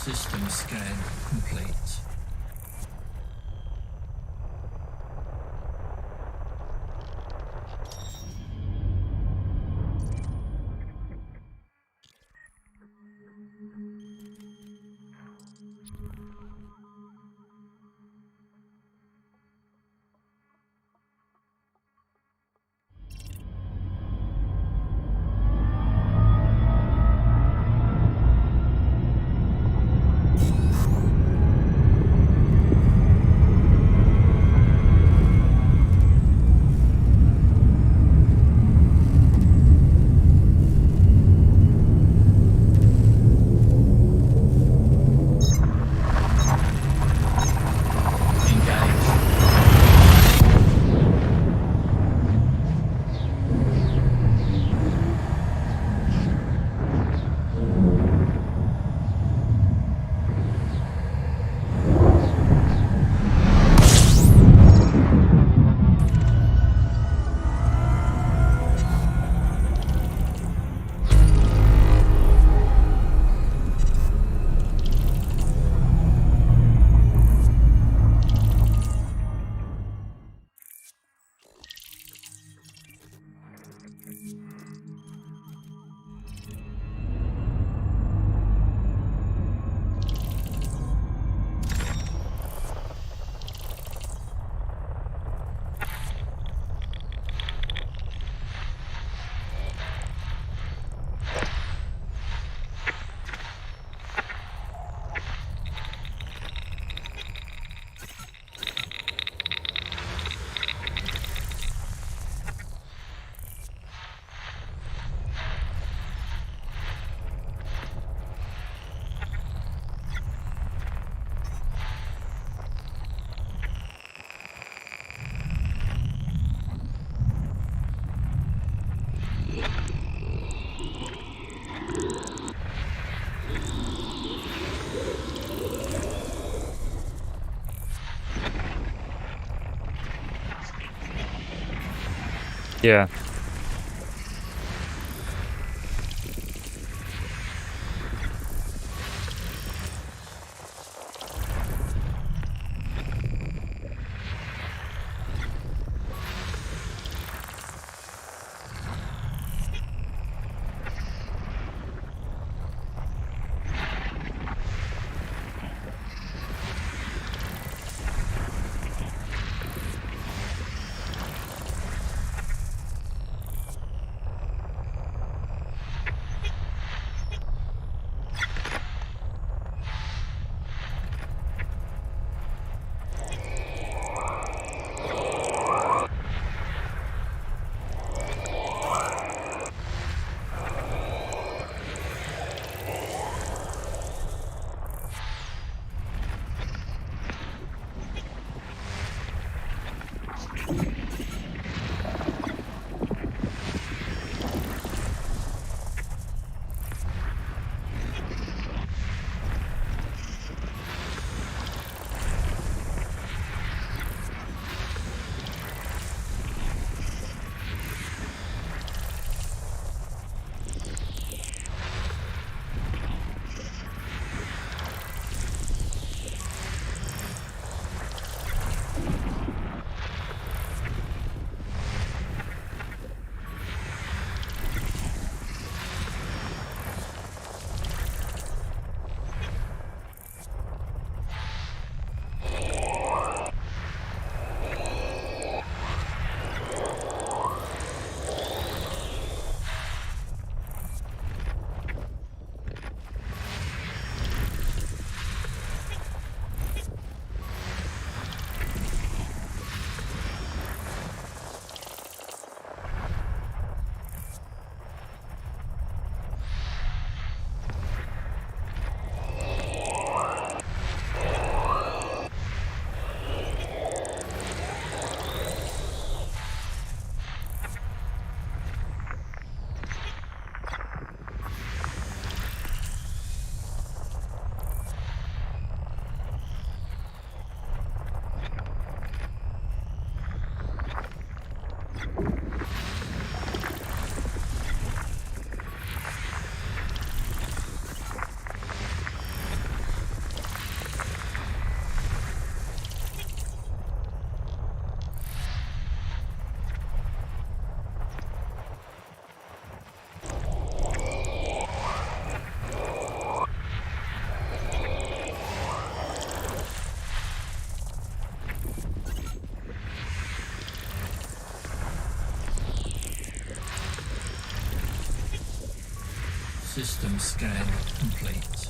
System scan complete. Yeah. System scan complete.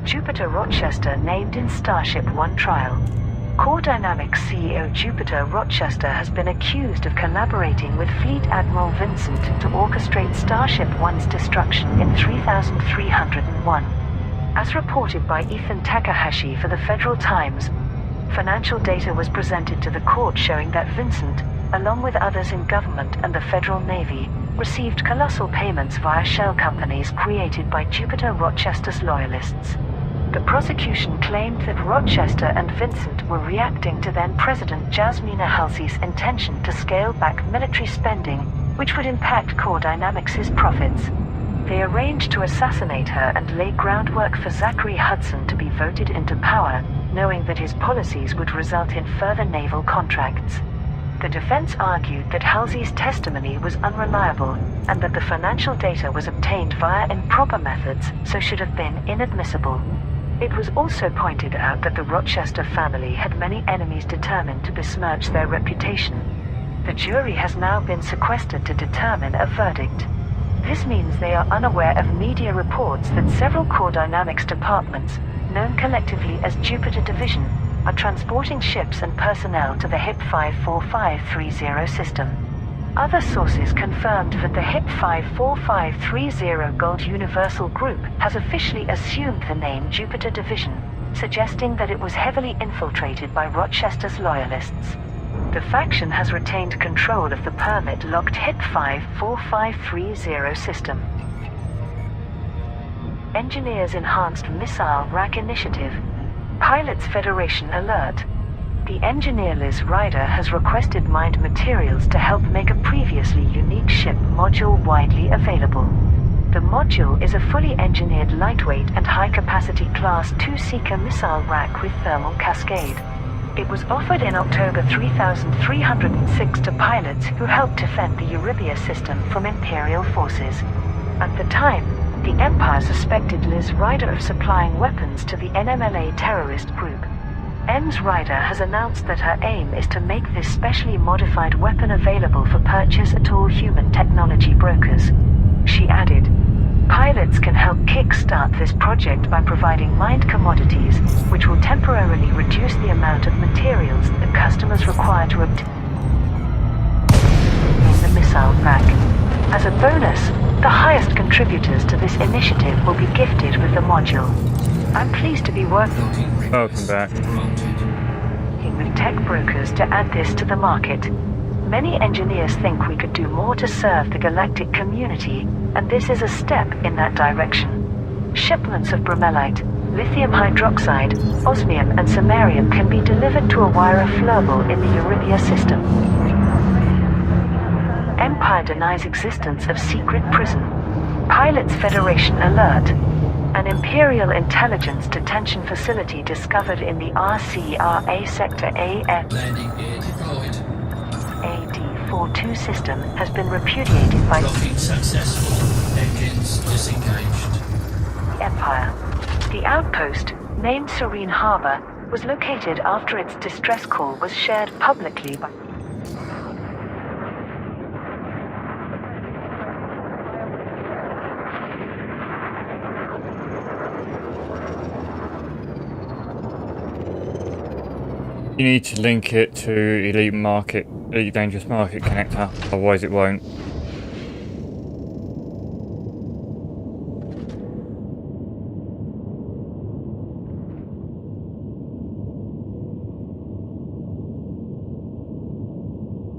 Jupiter Rochester named in Starship One trial. Core Dynamics CEO Jupiter Rochester has been accused of collaborating with Fleet Admiral Vincent to orchestrate Starship One's destruction in 3301. As reported by Ethan Takahashi for the Federal Times, financial data was presented to the court showing that Vincent, along with others in government and the Federal Navy, received colossal payments via shell companies created by Jupiter Rochester's loyalists. The prosecution claimed that Rochester and Vincent were reacting to then-President Jasmina Halsey's intention to scale back military spending, which would impact Core Dynamics' profits. They arranged to assassinate her and lay groundwork for Zachary Hudson to be voted into power, knowing that his policies would result in further naval contracts. The defense argued that Halsey's testimony was unreliable and that the financial data was obtained via improper methods, so should have been inadmissible. It was also pointed out that the Rochester family had many enemies determined to besmirch their reputation. The jury has now been sequestered to determine a verdict. This means they are unaware of media reports that several Core Dynamics departments, known collectively as Jupiter Division, are transporting ships and personnel to the HIP 54530 system. Other sources confirmed that the HIP 54530 Gold Universal Group has officially assumed the name Jupiter Division, suggesting that it was heavily infiltrated by Rochester's loyalists. The faction has retained control of the permit-locked HIP 54530 system. Engineers Enhanced Missile Rack Initiative. Pilots Federation alert. The engineer Liz Ryder has requested mined materials to help make a previously unique ship module widely available. The module is a fully engineered lightweight and high-capacity Class 2 Seeker missile rack with thermal cascade. It was offered in October 3306 to pilots who helped defend the Eurybia system from Imperial forces. At the time, the Empire suspected Liz Ryder of supplying weapons to the NMLA terrorist group. Ms. Ryder has announced that her aim is to make this specially modified weapon available for purchase at all human technology brokers. She added, "Pilots can help kickstart this project by providing mined commodities, which will temporarily reduce the amount of materials that customers require to obtain the missile pack. As a bonus, the highest contributors to this initiative will be gifted with the module. I'm pleased to be working Welcome back. with tech brokers to add this to the market. Many engineers think we could do more to serve the galactic community, and this is a step in that direction. Shipments of bromelite, lithium hydroxide, osmium, and samarium can be delivered to a Wyra Flurbal in the Eurybia system. Empire denies existence of secret prison. Pilots Federation alert. An Imperial intelligence detention facility discovered in the RCRA Sector AF Landing gear deployed. AD-42 system has been repudiated by Docking successful. Engines disengaged. the Empire. The outpost, named Serene Harbor, was located after its distress call was shared publicly by You need to link it to Elite Dangerous Market connector, otherwise it won't.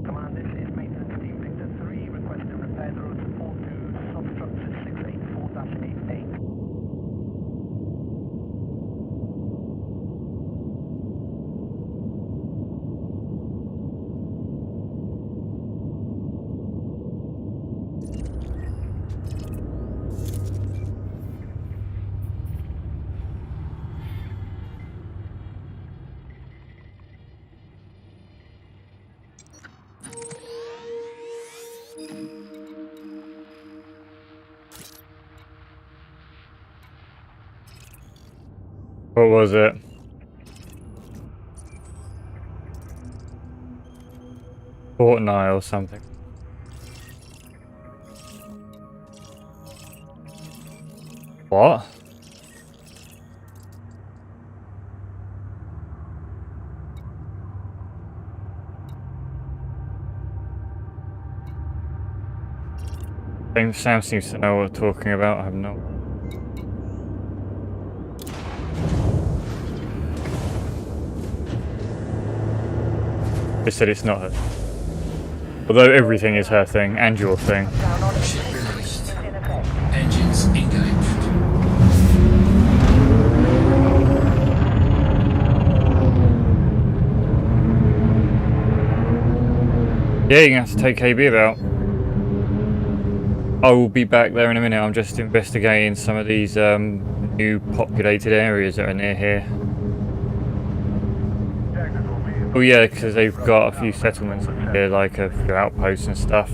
Command, this is maintenance team Victor 3, requesting repair the route 42 substructure 684-88. What was it? Fortnite or something. What? Sam seems to know what we're talking about. I have no. They said it's not her. Although everything is her thing and your thing. Ship released. Engines engaged. Yeah, you're gonna have to take KB about. I will be back there in a minute. I'm just investigating some of these new populated areas that are near here. Oh yeah, because they've got a few settlements here, like a few outposts and stuff.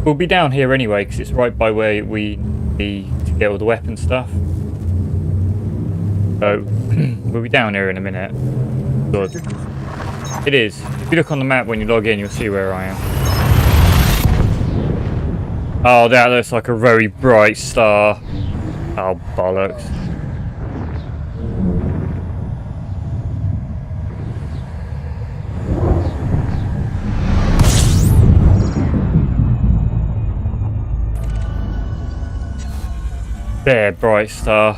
We'll be down here anyway, because it's right by where we need to get all the weapon stuff. So, we'll be down here in a minute. Good. It is. If you look on the map when you log in, you'll see where I am. Oh, that looks like a very bright star. Oh, bollocks. There, bright star.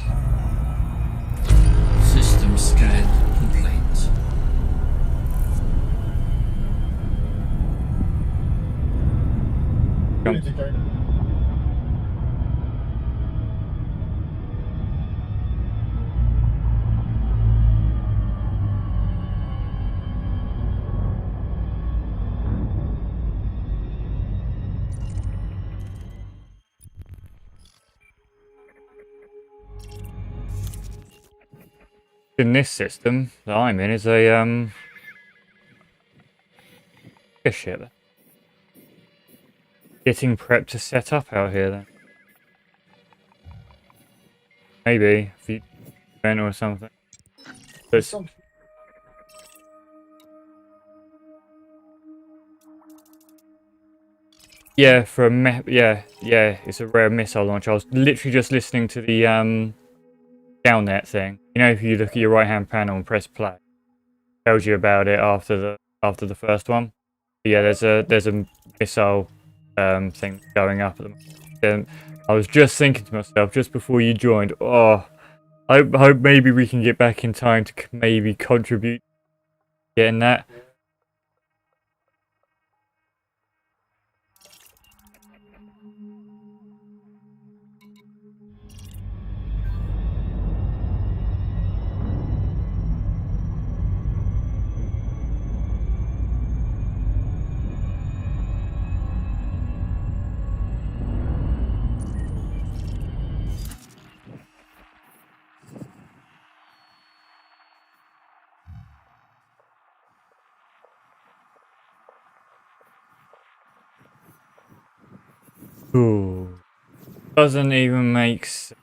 System scan complete. in this system that I'm in is a ship. Getting prepped to set up out here then. Maybe if you event or something. But yeah, for a yeah, it's a rare missile launch. I was literally just listening to the downnet thing. You know, if you look at your right hand panel and press play, it tells you about it after the first one. But yeah, there's a missile thing going up at the moment. I was just thinking to myself just before you joined, oh, I hope maybe we can get back in time to maybe contribute getting that. Ooh. Doesn't even make sense.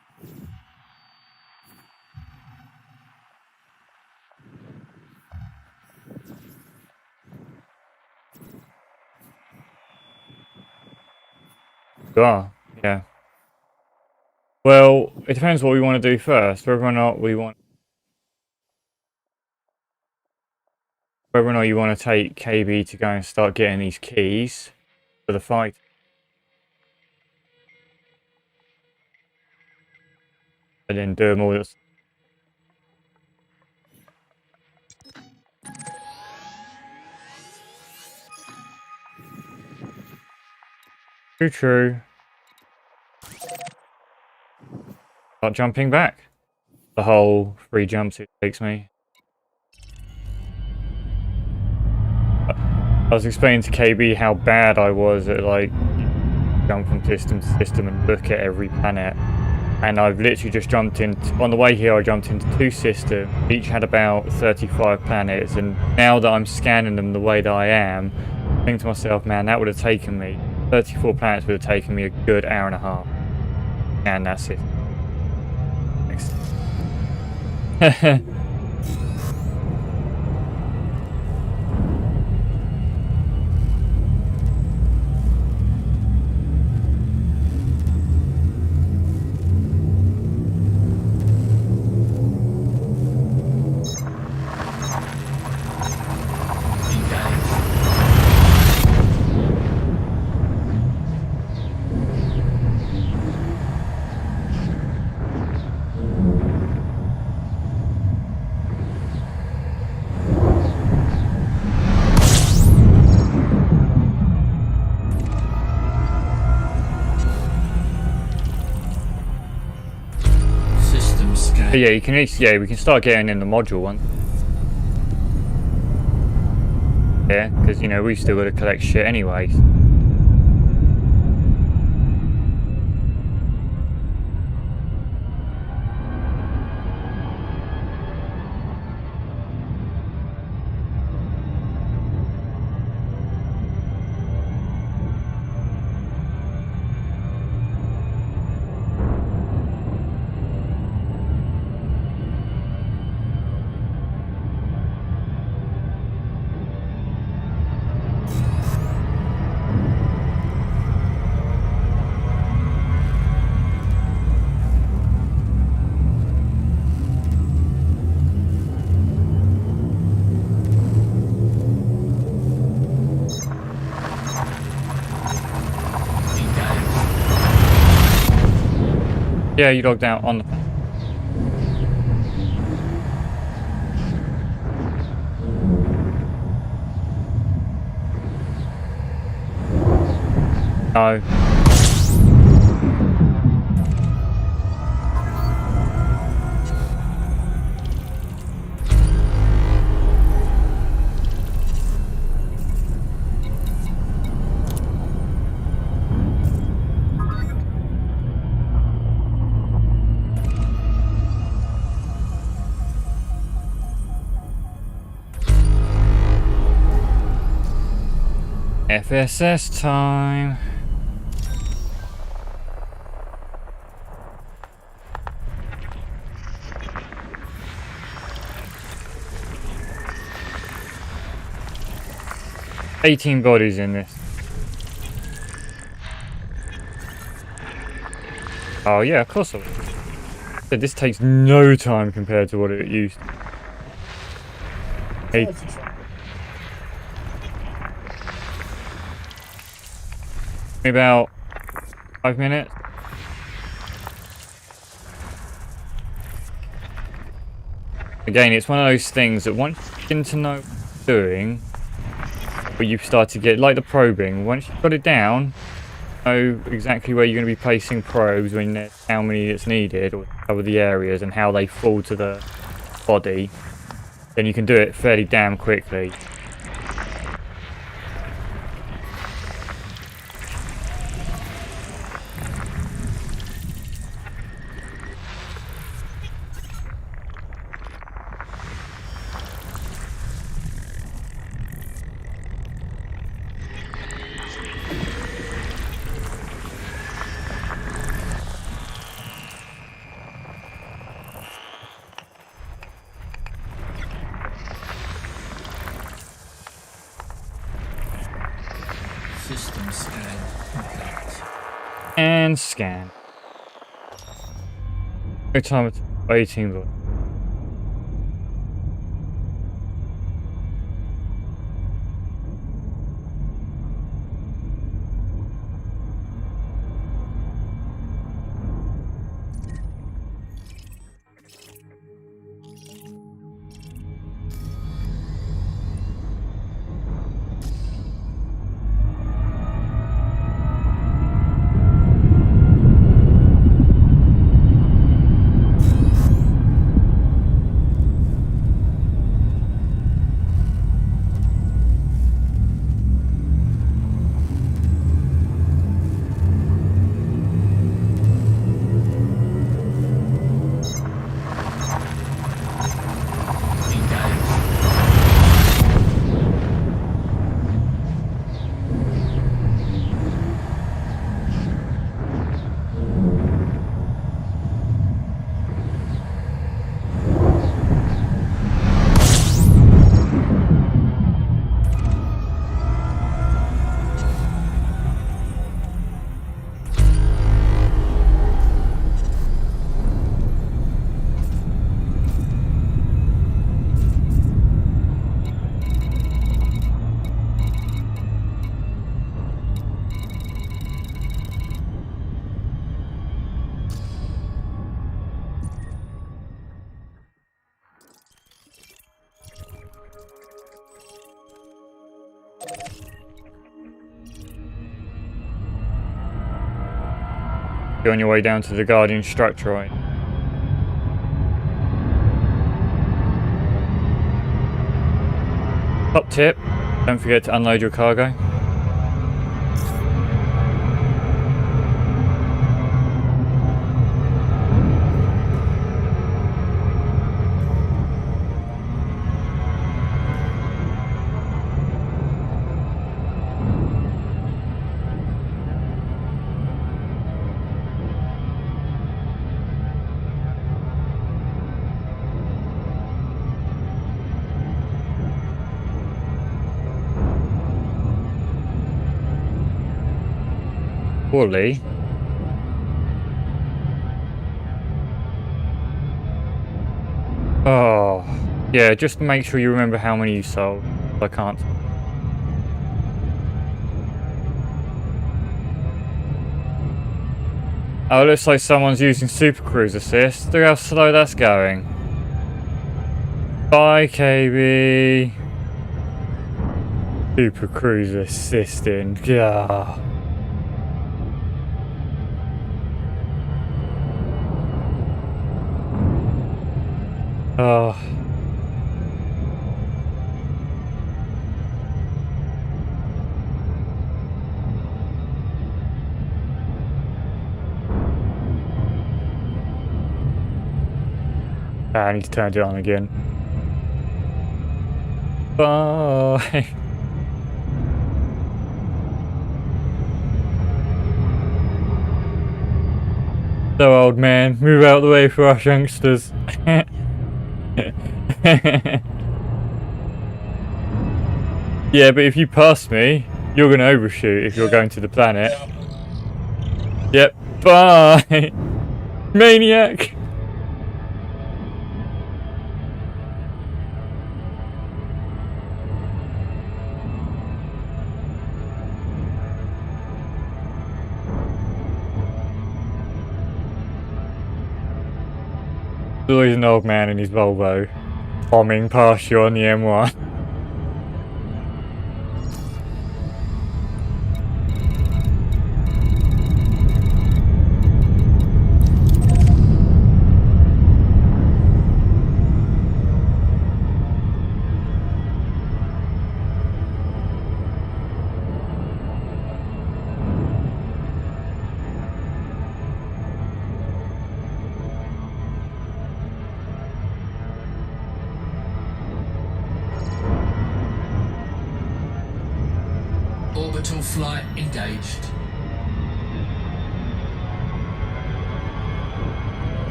Ah, yeah. Well, it depends what we want to do first. Whether or not you want to take KB to go and start getting these keys for the fight. And then do them all. True. Start jumping back. The whole free jumpsuit takes me. I was explaining to KB how bad I was at like jump from system to system and look at every planet. And I've literally just jumped in. On the way here, I jumped into 2 systems. Each had about 35 planets. And now that I'm scanning them the way that I am, I think to myself, man, that would have taken me 34 planets would have taken me a good hour and a half. And that's it. Next. But yeah, we can start getting in the module one. Yeah, because you know we've still got to collect shit anyway. Yeah, you logged out on the... No. FSS time. "18 bodies in this." Oh yeah, of course I will. So this takes no time compared to what it used. Hey. About 5 minutes. Again, it's one of those things that once you begin to know what you're doing, but you start to get, like the probing, once you've got it down, know exactly where you're going to be placing probes, when how many it's needed, or cover the areas and how they fall to the body, then you can do it fairly damn quickly. System scan complete. And scan. No time at 18 bodies. You're on your way down to the Guardian structure, right? Top tip, don't forget to unload your cargo. Poorly. Oh, yeah, just make sure you remember how many you sold. I can't. Oh, it looks like someone's using Super Cruise Assist. Look how slow that's going. Bye, KB. Super Cruise Assisting. Yeah. Oh. I need to turn it on again. Bye. So old man, move out the way for us youngsters. Yeah, but if you pass me, you're gonna overshoot if you're going to the planet. Yep, bye! Maniac! There's always an old man in his Volvo bombing past you on the M1. Orbital flight engaged.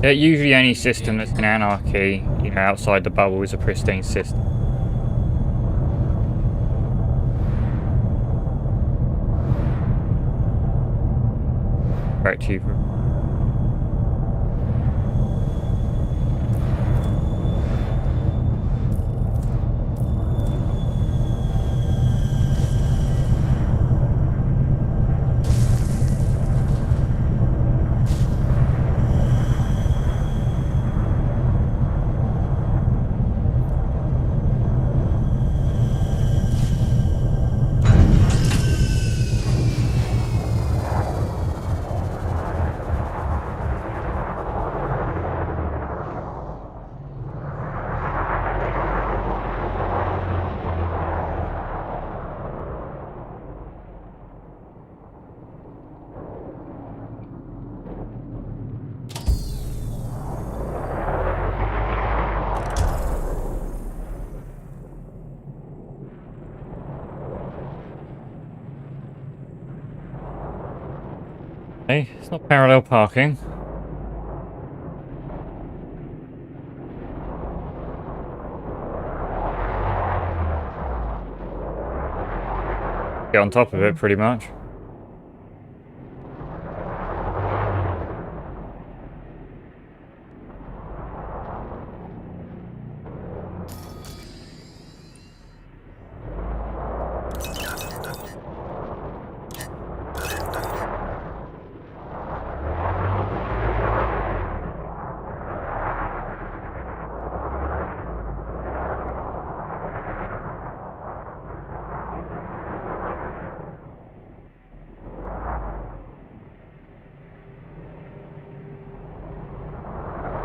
Yeah, usually any system that's in anarchy, you know, outside the bubble is a pristine system. Right, Chief. Hey, it's not parallel parking. Get on top of it, pretty much.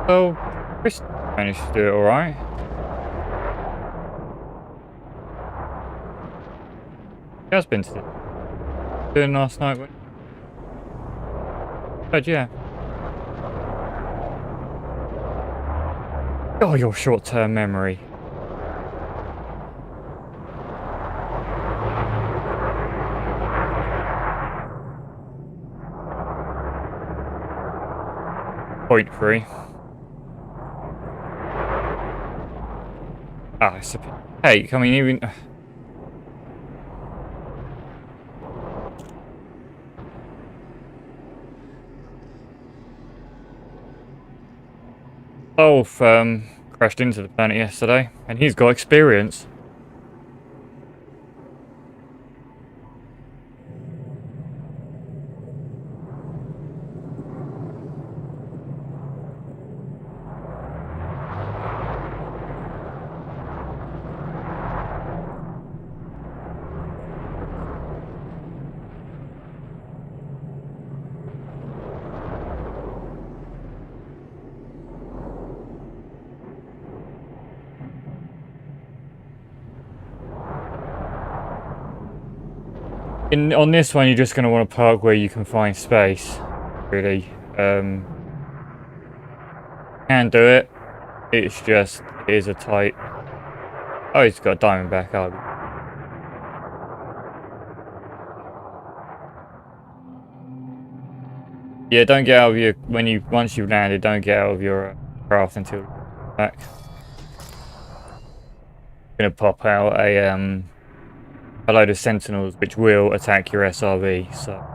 So, Chris managed to do it alright. He has been doing last night. But yeah. Oh, your short-term memory. Point 3. Ah, it's a... Hey, I mean, even... Wolf crashed into the planet yesterday, and he's got experience. On this one, you're just going to want to park where you can find space, really. Can do it. It's just, it is a tight... Oh, he's got a diamond back up. Yeah, don't get out of your... Once you've landed, don't get out of your craft until you're back. Gonna pop out a load of sentinels which will attack your SRV, so...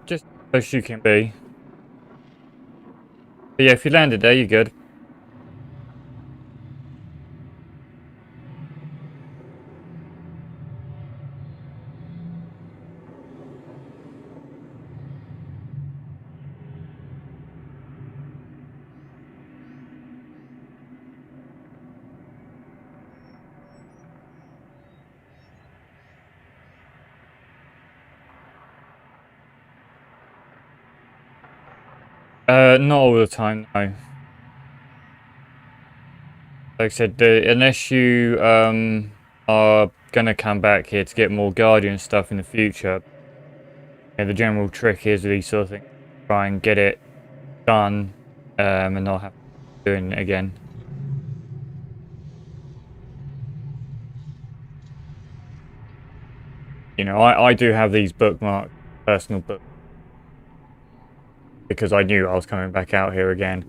Just as close you can be. But yeah, if you landed there, you're good. Not all the time, no. Like I said, unless you are gonna come back here to get more Guardian stuff in the future, yeah, the general trick is with these sort of things, try and get it done, and not have to do it again. You know, I do have these bookmarked, personal book, because I knew I was coming back out here again.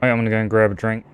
Right, I'm gonna go and grab a drink.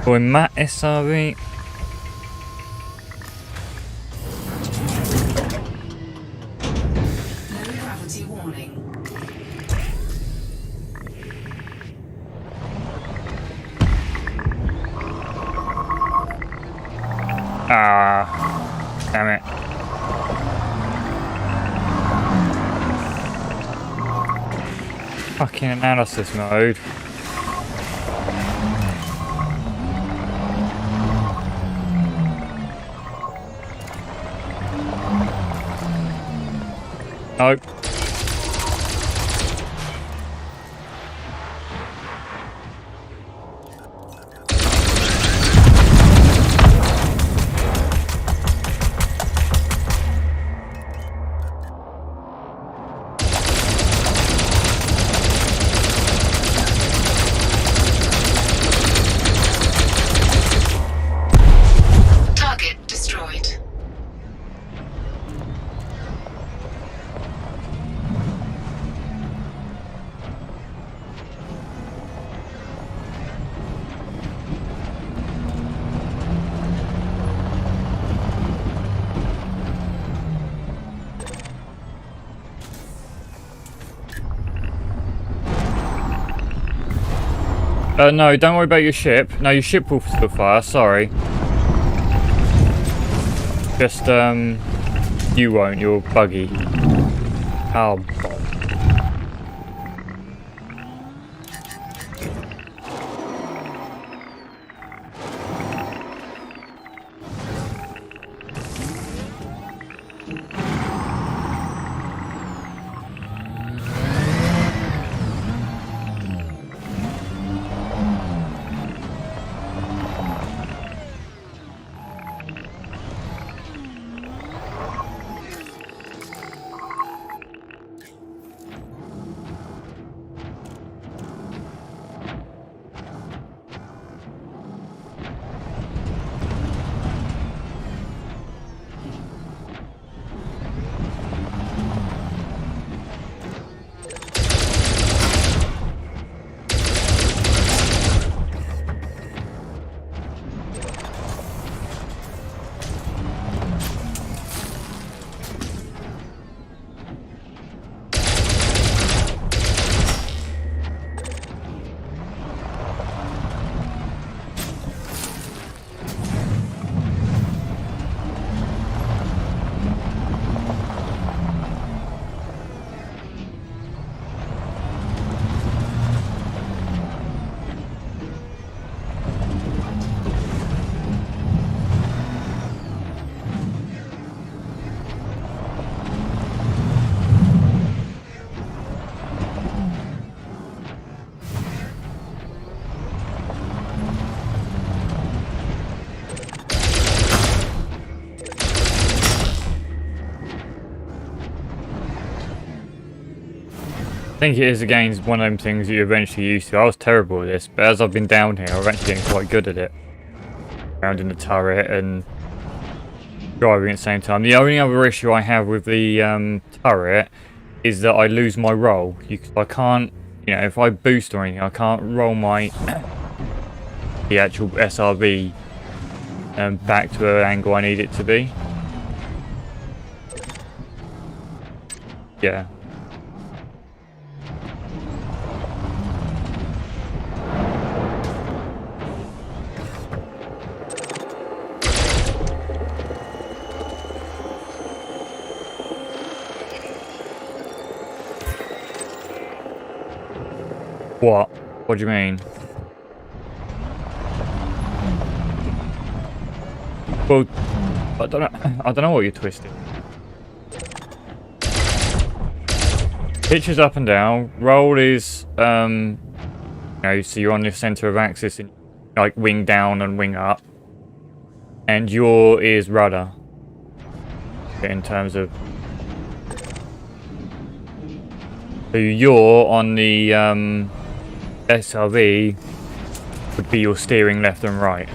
Boy, Matt SRV. Low gravity warning. Ah, damn it. Fucking analysis mode. Nope. Target destroyed. No, don't worry about your ship. No, your ship will still fire, sorry. Just, you won't, you're buggy. Oh, I think it is again one of them things that you're eventually used to. I was terrible at this, but as I've been down here, I've actually getting quite good at it. Around in the turret and driving at the same time. The only other issue I have with the turret is that I lose my roll. I can't, you know, if I boost or anything, I can't roll my the actual SRB back to an angle I need it to be. Yeah. What? What do you mean? Well, I don't know what you're twisting. Pitch is up and down. Roll is, you know, so you're on the center of axis, in, like wing down and wing up. And yaw is rudder. In terms of, so yaw on the SRV would be your steering left and right.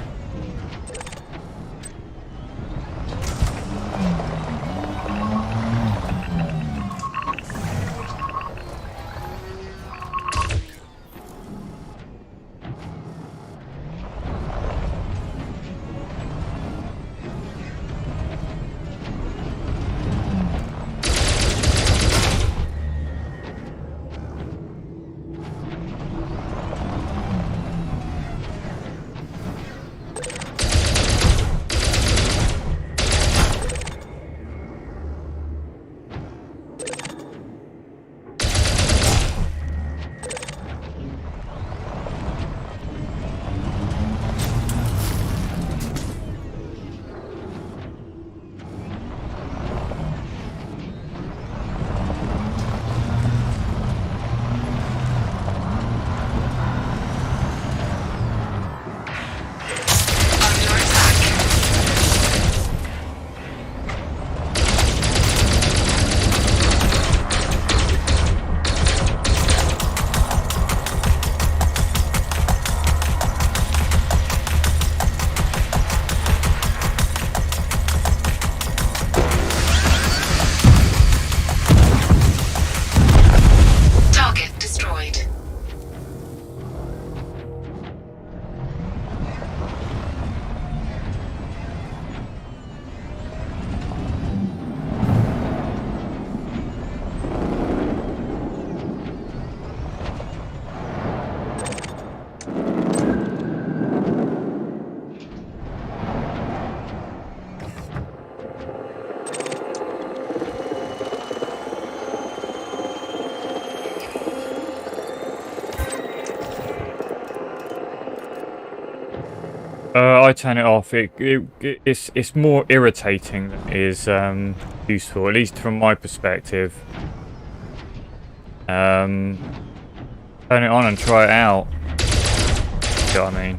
I turn it off. It's more irritating than it is useful, at least from my perspective. Turn it on and try it out. You know what I mean?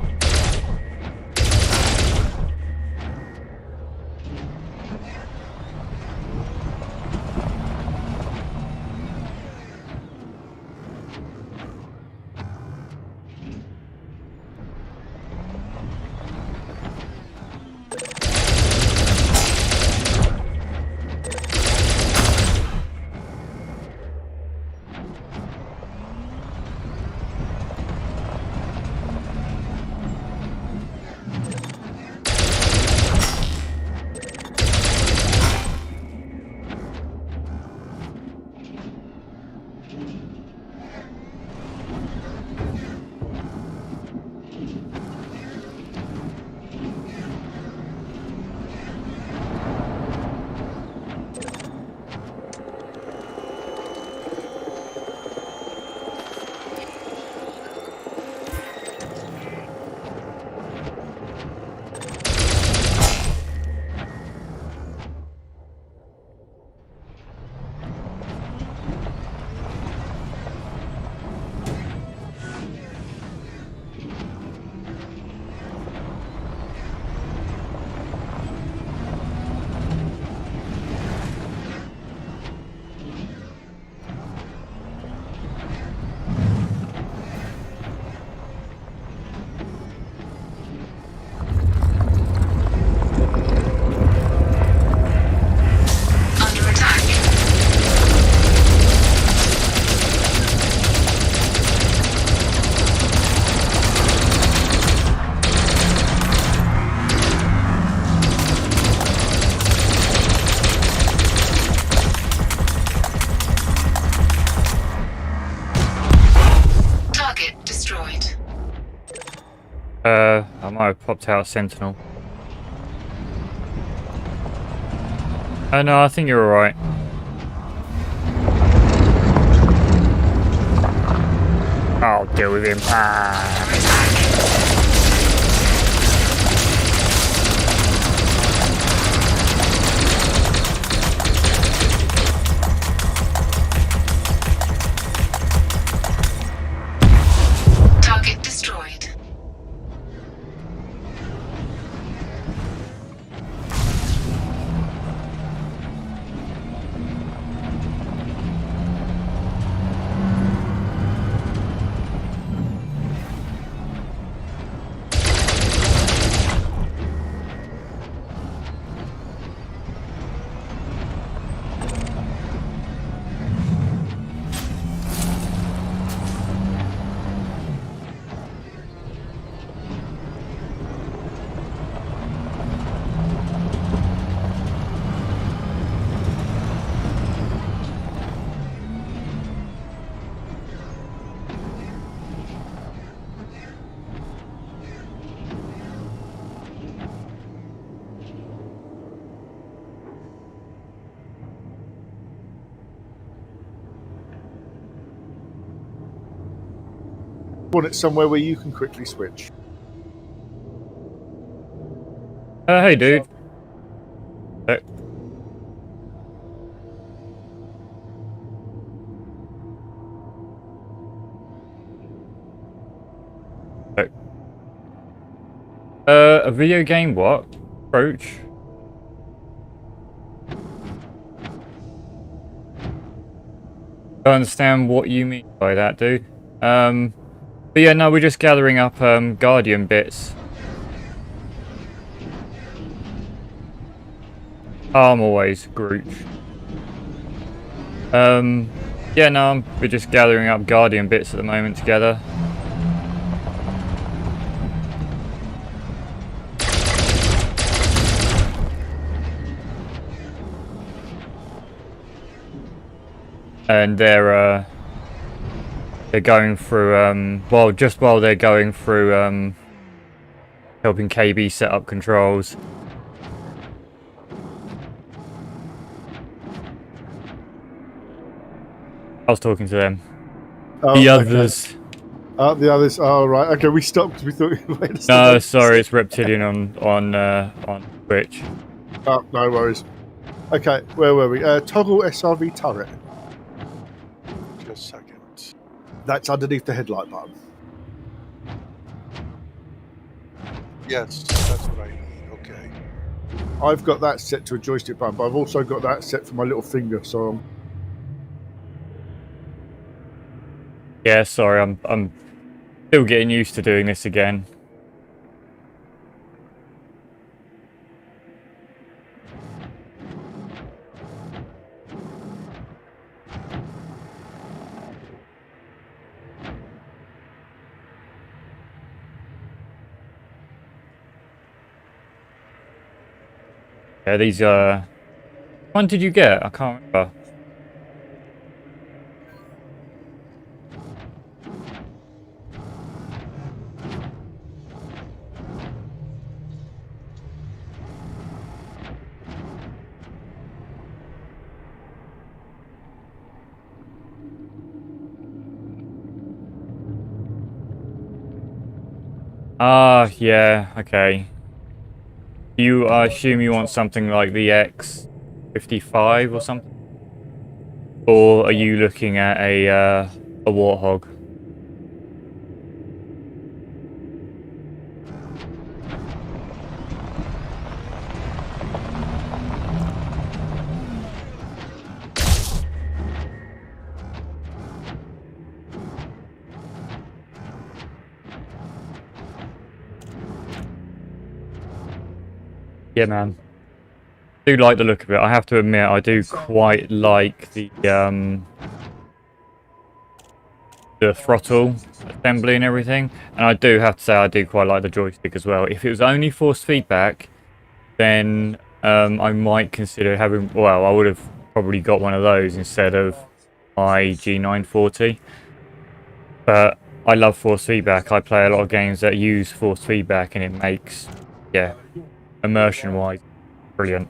Under attack. Target destroyed. I might have popped out Sentinel. Oh no, I think you're alright. I'll deal with him. Ah. Target destroyed. Want it somewhere where you can quickly switch. Hey dude. A video game what? Approach? Don't understand what you mean by that, dude. But yeah, no, we're just gathering up Guardian bits. I'm always Groot. Yeah, no, we're just gathering up Guardian bits at the moment together. And they're going through, well, just while they're going through, helping KB set up controls. I was talking to them. Oh, The okay. others. The others. Oh, right. Okay, we stopped. We thought. No, sorry, it's Reptilian on Twitch. Oh, no worries. Okay, where were we? Toggle SRV turret. Just a second. That's underneath the headlight button. Yes, that's what I need. Okay. I've got that set to a joystick button, but I've also got that set for my little finger. So Yeah, sorry, I'm still getting used to doing this again. Yeah, these one did you get? I can't remember. Ah, yeah, okay. I assume you want something like the X264 or something? Or are you looking at a Warthog? Yeah, man. I do like the look of it. I have to admit, I do quite like the throttle assembly and everything. And I do have to say, I do quite like the joystick as well. If it was only force feedback, then I might consider having. Well, I would have probably got one of those instead of my G940. But I love force feedback. I play a lot of games that use force feedback, and it makes, yeah, immersion-wise, brilliant.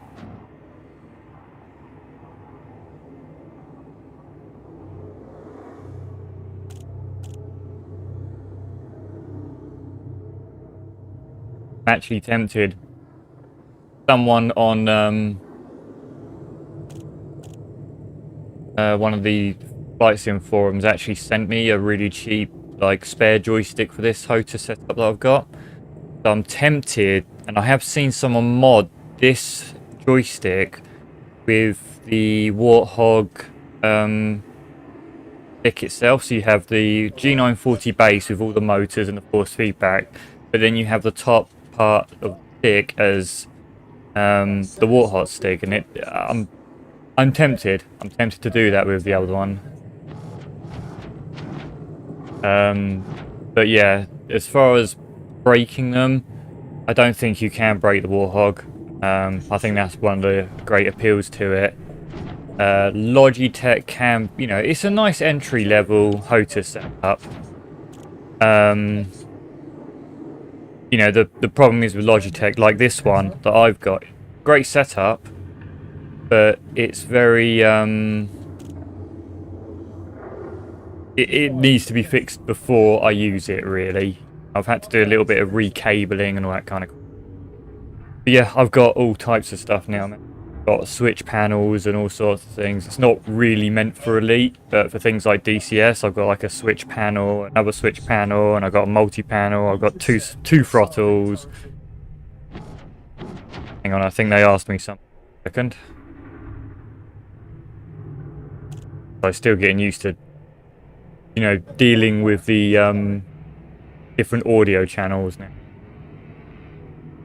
I'm actually tempted. Someone on one of the flight sim forums actually sent me a really cheap, like, spare joystick for this HOTA setup that I've got. So I'm tempted, and I have seen someone mod this joystick with the Warthog stick itself. So you have the G940 base with all the motors and the force feedback, but then you have the top part of the stick as the Warthog stick, and I'm tempted. I'm tempted to do that with the other one. But yeah, as far as breaking them, I don't think you can break the Warthog. I think that's one of the great appeals to it. Logitech can, you know, it's a nice entry level HOTA setup. You know, the problem is with Logitech, like this one that I've got, great setup, but it's very it needs to be fixed before I use it, really. I've had to do a little bit of recabling and all that kind of. But yeah, I've got all types of stuff now, man. Got switch panels and all sorts of things. It's not really meant for Elite, but for things like DCS, I've got like a switch panel, another switch panel, and I've got a multi-panel. I've got two throttles. Hang on, I think they asked me something. Second. I'm still getting used to, you know, dealing with the different audio channels now.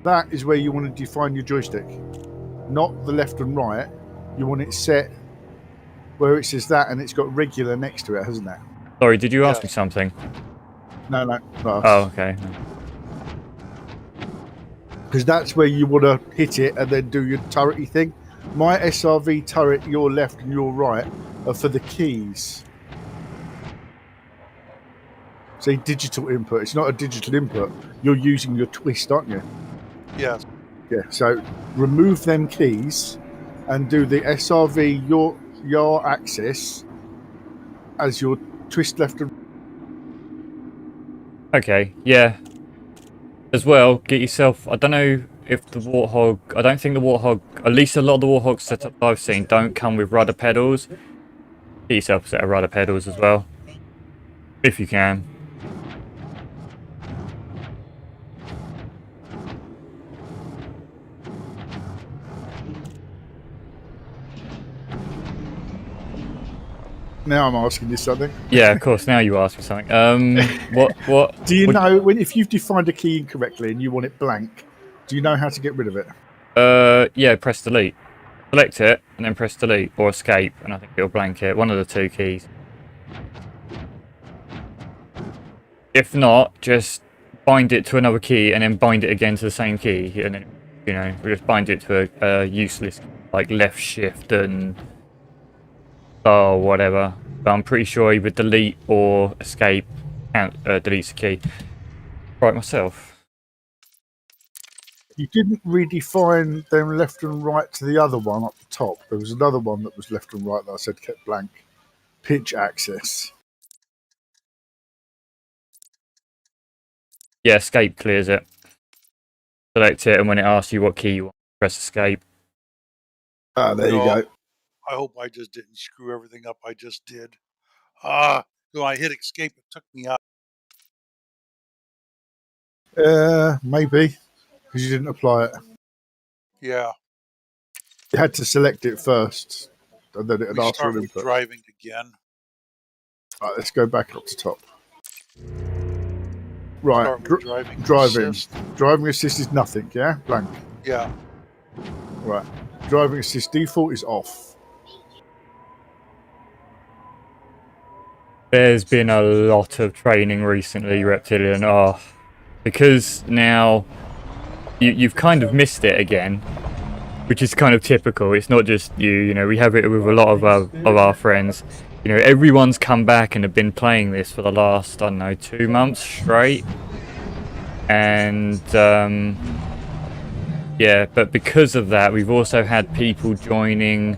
that is where you want to define your joystick, not the left and right. You want it set where it says that, and it's got regular next to it, hasn't it? Sorry, did you ask me something? No. Oh, okay. Because that's where you want to hit it and then do your turrety thing. My SRV turret, your left and your right, are for the keys. Say digital input. It's not a digital input. You're using your twist, aren't you? Yes. Yeah. So remove them keys and do the SRV your axis as your twist left and Okay, yeah. As well, get yourself... I don't know if the Warthog... I don't think the Warthog... At least a lot of the Warthog setups I've seen don't come with rudder pedals. Get yourself a set of rudder pedals as well. If you can. Now I'm asking you something. Yeah, of course, now you ask me something. What... Do you know when if you've defined a key incorrectly and you want it blank, do you know how to get rid of it? Yeah, press delete. Select it, and then press delete, or escape, and I think it'll blank it. One of the two keys. If not, just bind it to another key, and then bind it again to the same key, and then, you know, we just bind it to a useless, like, left shift and... or whatever. But I'm pretty sure either delete or escape deletes the key. Right, myself. You didn't redefine them left and right to the other one up the top. There was another one that was left and right that I said kept blank. Pitch access. Yeah, escape clears it. Select it, and when it asks you what key you want, press escape. Ah, there you go. I hope I just didn't screw everything up. I just did. When I hit escape, it took me out. Maybe. Because you didn't apply it. Yeah. You had to select it first. And then it would We ask for start an with input. driving again. Right, let's go back up to top. Right, Start with driving. driving. Assist. Driving assist is nothing, yeah? Blank. Yeah. Right. Driving assist default is off. There's been a lot of training recently, Reptilian. Oh, because now you've kind of missed it again, which is kind of typical. It's not just you. You know, we have it with a lot of our friends. You know, everyone's come back and have been playing this for the last, I don't know, 2 months straight. And yeah, but because of that, we've also had people joining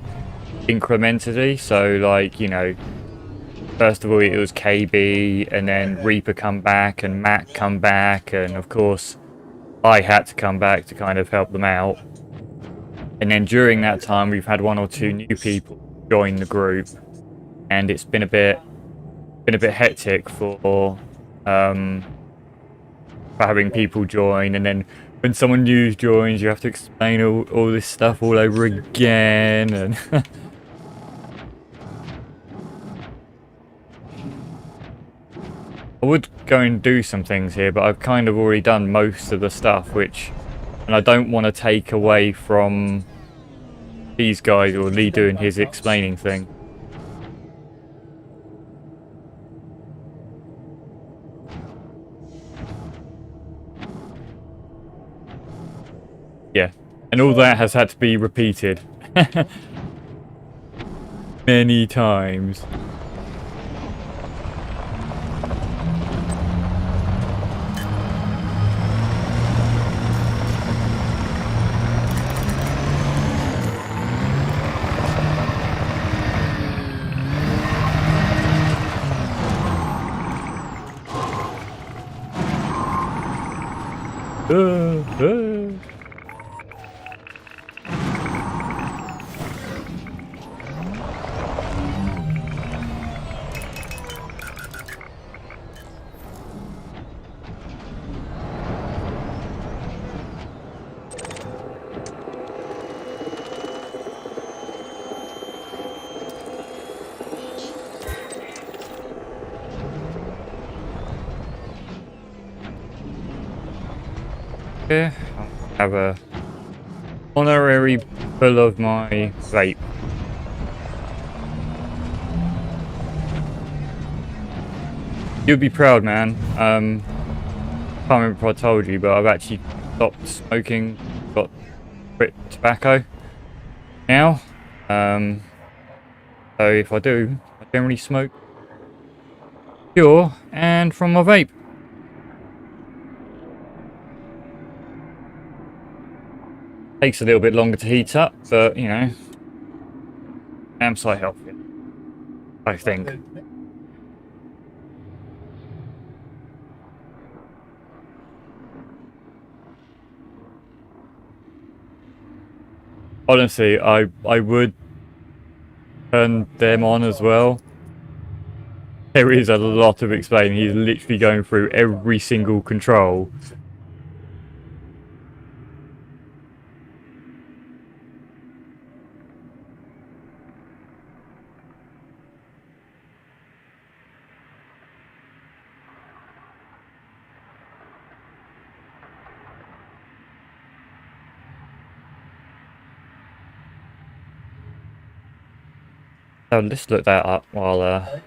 incrementally. So, like, you know, first of all, it was KB, and then Reaper come back, and Matt come back, and of course, I had to come back to kind of help them out. And then during that time, we've had 1 or 2 new people join the group, and it's been a bit hectic for having people join. And then when someone new joins, you have to explain all this stuff all over again, and I would go and do some things here, but I've kind of already done most of the stuff, and I don't want to take away from these guys or Lee doing his explaining thing. Yeah, and all that has had to be repeated many times. I have a honorary pull of my vape. You'd be proud, man. Can't remember if I told you, but I've actually stopped smoking, got quit tobacco now. So if I do, I generally smoke pure and from my vape. Takes a little bit longer to heat up, but you know, damn sight healthier, I think. Honestly, I would turn them on as well. There is a lot of explaining. He's literally going through every single control. So let's look that up while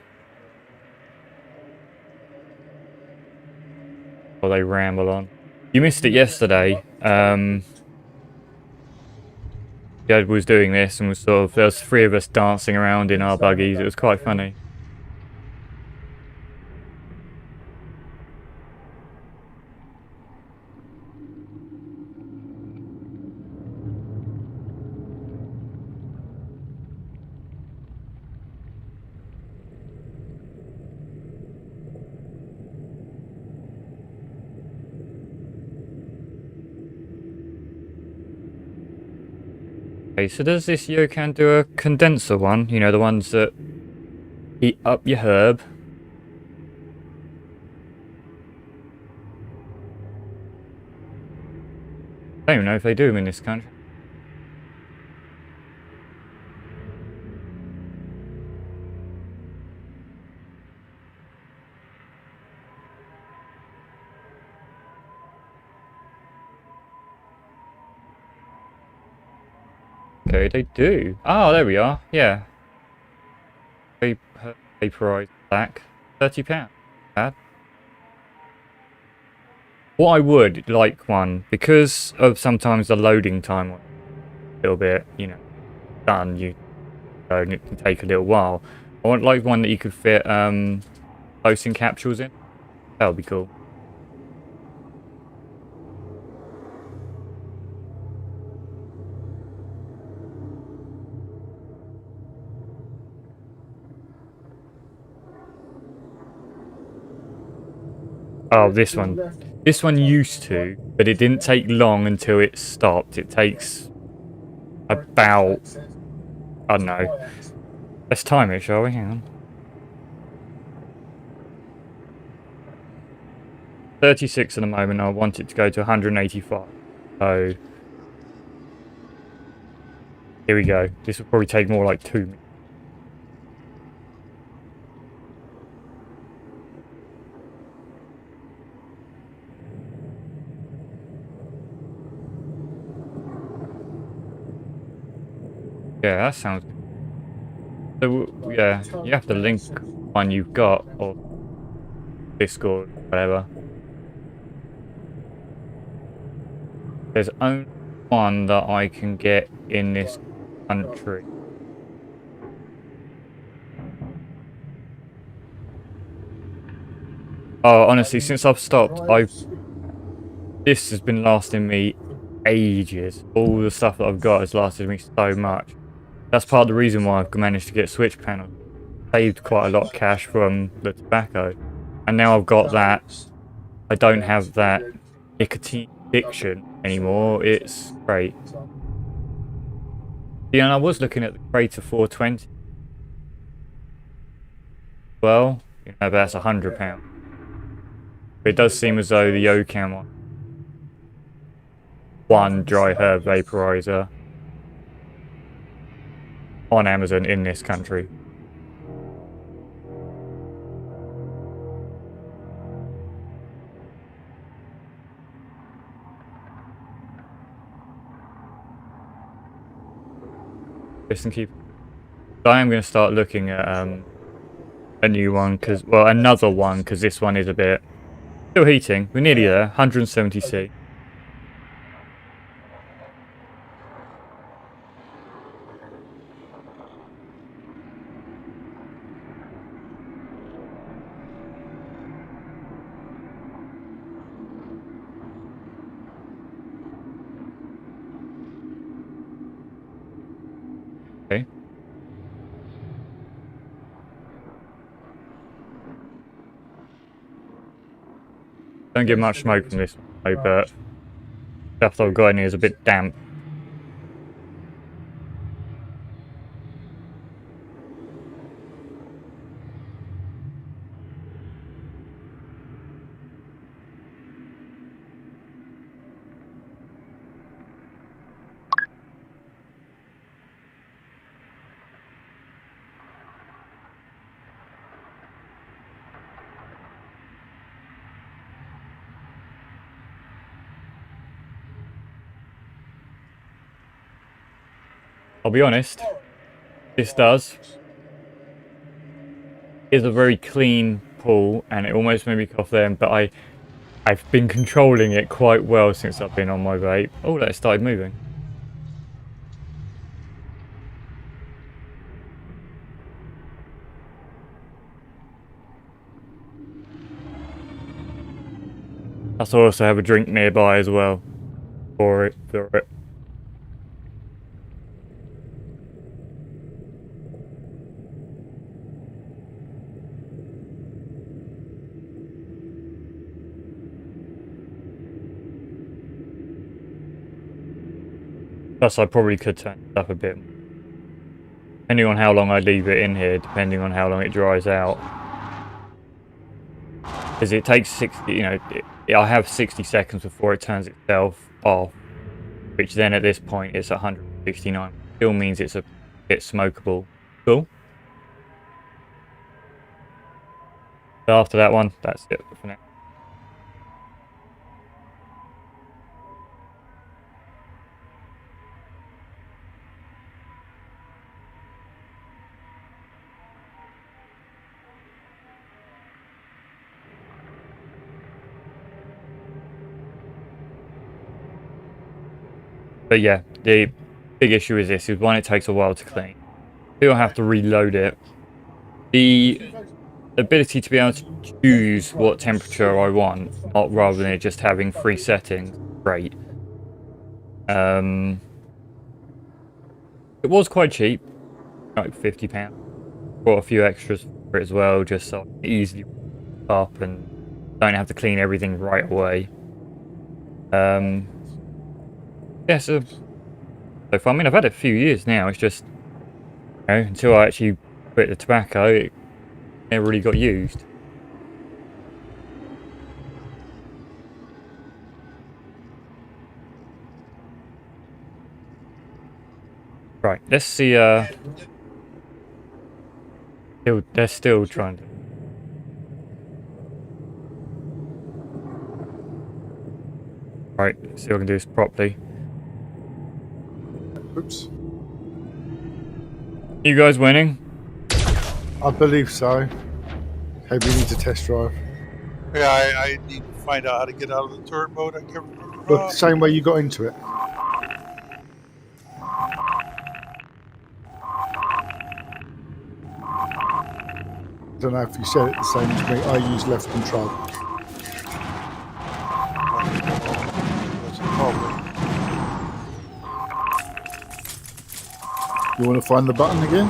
they ramble on. You missed it yesterday. Dad was doing this and was sort of, there was 3 of us dancing around in our buggies. It was quite funny. Okay, so does this Yokan do a condenser one? You know, the ones that heat up your herb. I don't even know if they do them in this country. Okay, they do. Oh, there we are. Yeah. Vaporized black. £30. Bad. What I would like one, because of sometimes the loading time, a little bit, you know, done, and it can take a little while. I want like one that you could fit closing capsules in. That would be cool. Oh, this one. This one used to, but it didn't take long until it stopped. It takes about, I don't know. Let's time it, shall we? Hang on. 36 at the moment. I want it to go to 185. So here we go. This will probably take more like 2 minutes. Yeah, that sounds good. So, yeah, you have to link one you've got, or Discord, whatever. There's only one that I can get in this country. Oh, honestly, since I've stopped, this has been lasting me ages. All the stuff that I've got has lasted me so much. That's part of the reason why I've managed to get switch panels. Saved quite a lot of cash from the tobacco. And now I've got that, I don't have that nicotine addiction anymore. It's great. Yeah, and I was looking at the Crater 420. Well, you know, but that's £100. But it does seem as though the Yokan one dry herb vaporizer on Amazon in this country. Listen, keep. I am going to start looking at a new one, well, another one, because this one is a bit still heating. We're nearly there. 170C. Okay. Don't get much smoke from this one, though, but stuff that I've got in here is a bit damp. I'll be honest, this is a very clean pull, and it almost made me cough then, but I've been controlling it quite well since I've been on my vape. Oh, that started moving. I also have a drink nearby as well. For it. Plus, I probably could turn it up a bit. Depending on how long I leave it in here, depending on how long it dries out. Because it takes 60, you know, I have 60 seconds before it turns itself off. Which then at this point is 169. Still means it's a bit smokable. Cool. But after that one, that's it for now. But yeah, the big issue is this, is one, it takes a while to clean. Two, I have to reload it. The ability to be able to choose what temperature I want, rather than it just having 3 settings, great. It was quite cheap, like £50. Bought a few extras for it as well, just so I can easily up and don't have to clean everything right away. Yeah, so far, I mean, I've had it a few years now. It's just, you know, until I actually quit the tobacco, it never really got used. Right, let's see. They're still trying to. Right, let's see if I can do this properly. Oops. You guys winning? I believe so. Hey, we need to test drive. Yeah, I need to find out how to get out of the turret mode. I can't remember. But the same way you got into it. I don't know if you said it the same as me. I use left control. That's a problem. You want to find the button again?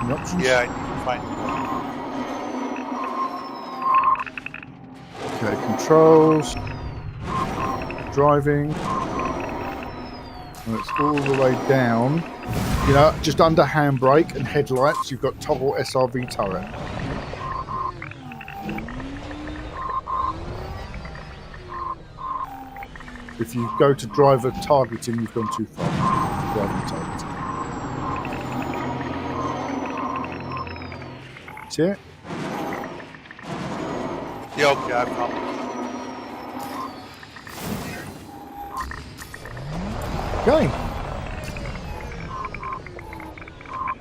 The options? Yeah, I need to find the button. Okay, controls. Driving. And it's all the way down. You know, just under handbrake and headlights, you've got toggle SRV turret. If you go to driver targeting, you've gone too far. Driver targeting. That's it. Yeah, okay, I found it. Okay.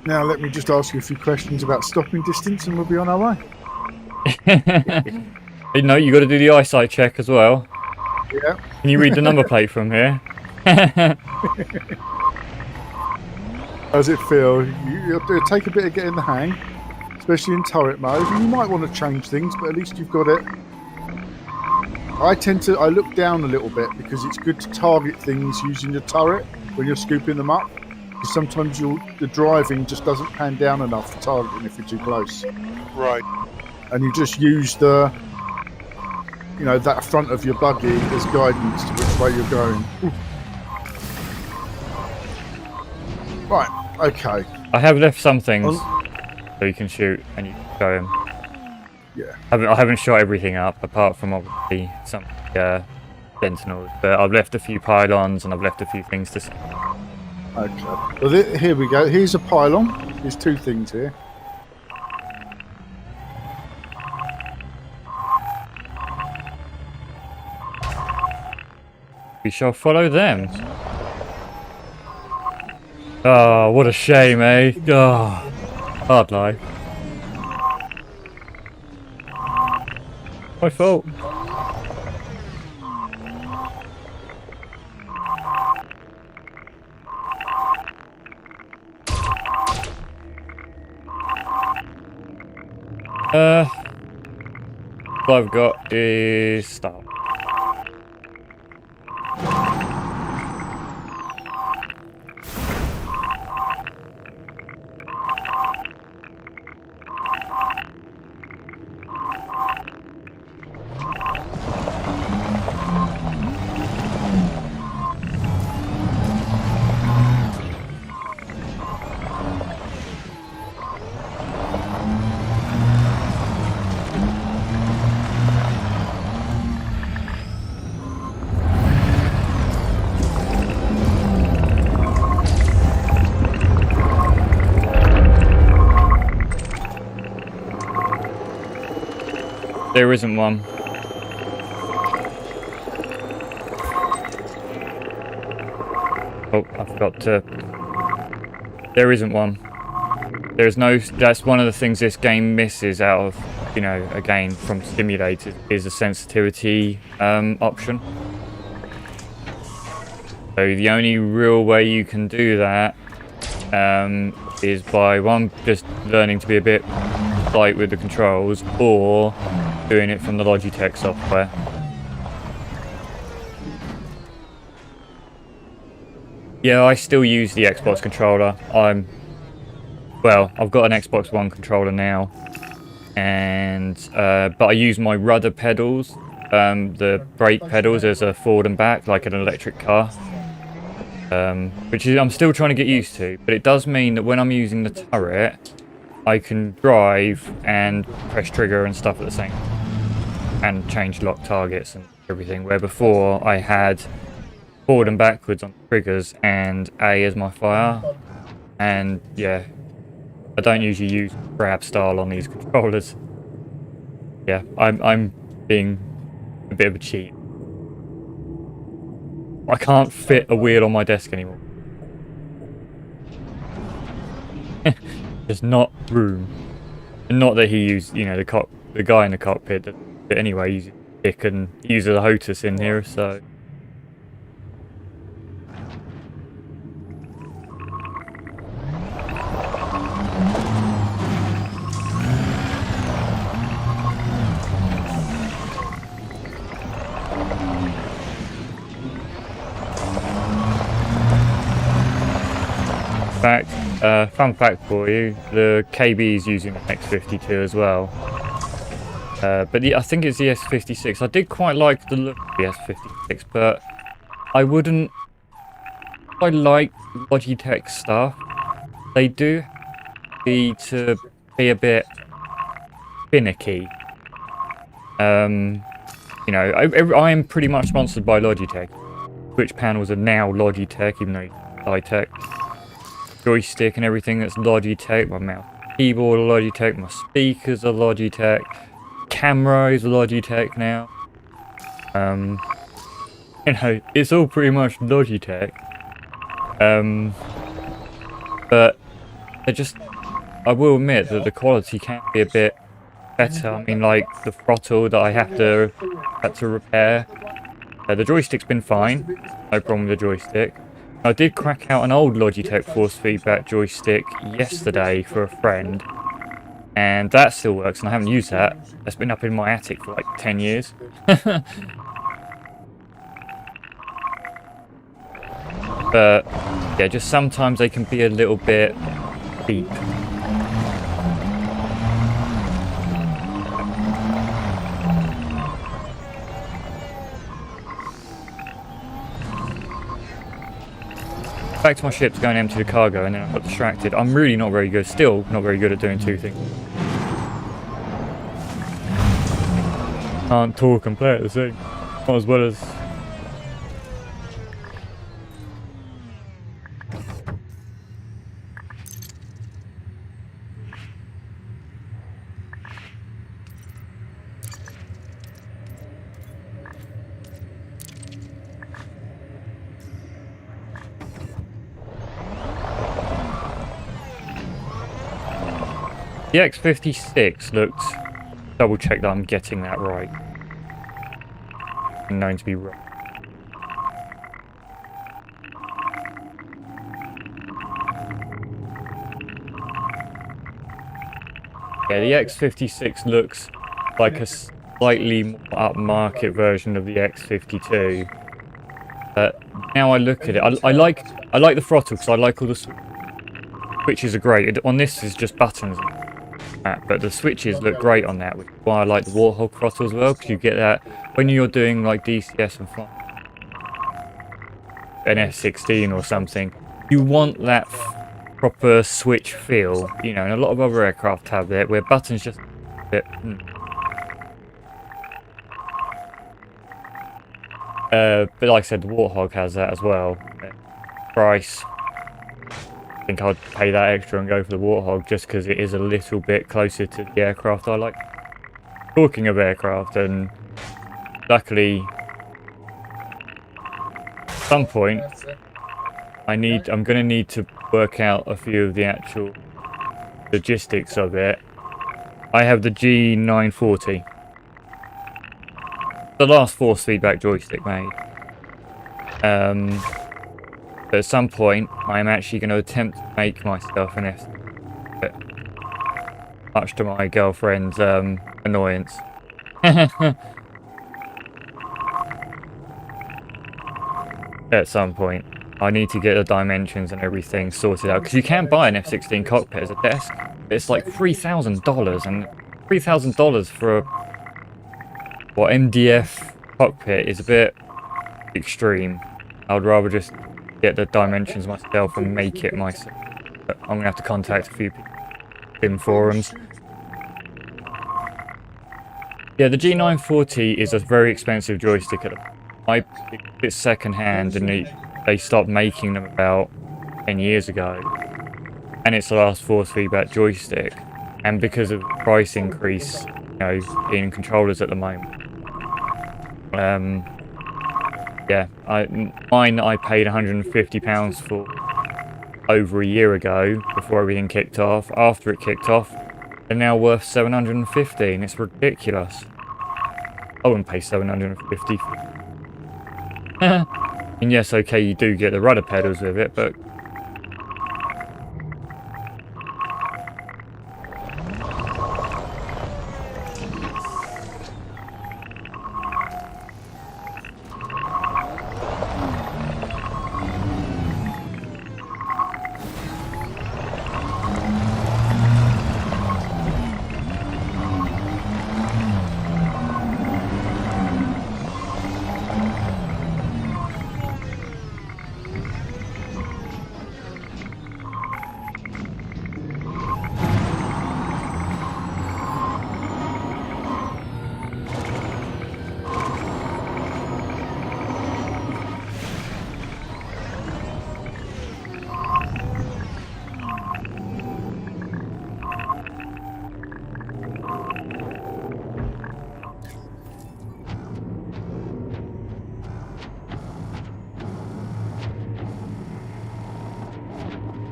Now let me just ask you a few questions about stopping distance and we'll be on our way. You know, you got to do the eyesight check as well. Yeah. Can you read the number plate from here? How's it feel? It'll take a bit of getting the hang, especially in turret mode. And you might want to change things, but at least you've got it. I look down a little bit because it's good to target things using your turret when you're scooping them up. Because sometimes the driving just doesn't pan down enough for targeting if you're too close. Right. And you just use the, you know, that front of your buggy as guidance to which way you're going. Ooh. Right, okay. I have left some things so you can shoot and you can show them. Yeah. I haven't shot everything up apart from obviously some sentinels, but I've left a few pylons and I've left a few things to see. Okay. Well, here we go. Here's a pylon. There's two things here. We shall follow them. Oh, what a shame, eh? Oh, hard life. My fault. All I've got is start. There isn't one. Oh, I forgot to... There isn't one. There's no... That's one of the things this game misses out of, you know, again, from simulators, is a sensitivity option. So the only real way you can do that is by, one, just learning to be a bit light with the controls, or doing it from the Logitech software. Yeah, I still use the Xbox controller. Well, I've got an Xbox One controller now, and but I use my rudder pedals, the brake pedals, as a forward and back, like an electric car, which is I'm still trying to get used to. But it does mean that when I'm using the turret, I can drive and press trigger and stuff at the same time, and change lock targets and everything, where before I had forward and backwards on the triggers and A as my fire. And yeah, I don't usually use grab style on these controllers. Yeah, I'm being a bit of a cheat. I can't fit a wheel on my desk anymore. There's not room. And not that he used, you know, the guy in the cockpit that anyway uses stick and uses a HOTUS in here, so. Fun fact for you, the KB is using the X52 as well. But I think it's the S56. I did quite like the look of the S56, but I wouldn't... I like Logitech stuff. They do need to be a bit finicky. You know, I am pretty much sponsored by Logitech. Switch panels are now Logitech, even though it's high-tech. Joystick and everything that's Logitech, my mouse, keyboard are Logitech, my speakers are Logitech, camera is Logitech now. You know, it's all pretty much Logitech. But they're just, I will admit that the quality can be a bit better. I mean, like the throttle that I had to repair. The joystick's been fine, no problem with the joystick. I did crack out an old Logitech force feedback joystick yesterday for a friend, and that still works, and I haven't used that. That's been up in my attic for like 10 years. But yeah, just sometimes they can be a little bit deep. Back to my ship to go and empty the cargo, and then I got distracted. I'm really not very good, still not very good at doing two things. Can't talk and play at the same, not as well as... The X56 looked... Double check that I'm getting that right. I'm known to be wrong. Yeah, the X56 looks like a slightly more upmarket version of the X52. But now I look at it, I like the throttle because I like all the switches are great. On this is just buttons, but the switches look great on that, which is why I like the Warthog throttle as well, because you get that when you're doing like DCS and an F-16 or something. You want that proper switch feel, you know, and a lot of other aircraft have it, where buttons just a bit... but like I said, the Warthog has that as well. Price, I think I'd pay that extra and go for the Warthog just because it is a little bit closer to the aircraft I like. Talking of aircraft, and luckily, at some point, I'm going to need to work out a few of the actual logistics of it. I have the G940. The last force feedback joystick made. But at some point, I'm actually going to attempt to make myself an F, much to my girlfriend's annoyance. At some point, I need to get the dimensions and everything sorted out, because you can buy an F-16 cockpit as a desk. It's like $3,000, and $3,000 for a MDF cockpit is a bit extreme. I'd rather just get the dimensions myself and make it myself. But I'm gonna have to contact a few people in forums. Yeah, the G940 is a very expensive joystick. It's second hand, and they stopped making them about 10 years ago. And it's the last force feedback joystick. And because of the price increase, you know, in controllers at the moment. Yeah, mine I paid £150 for over a year ago before everything kicked off. After it kicked off, they're now worth $750, and it's ridiculous. I wouldn't pay $750 for and yes, okay, you do get the rudder pedals with it, but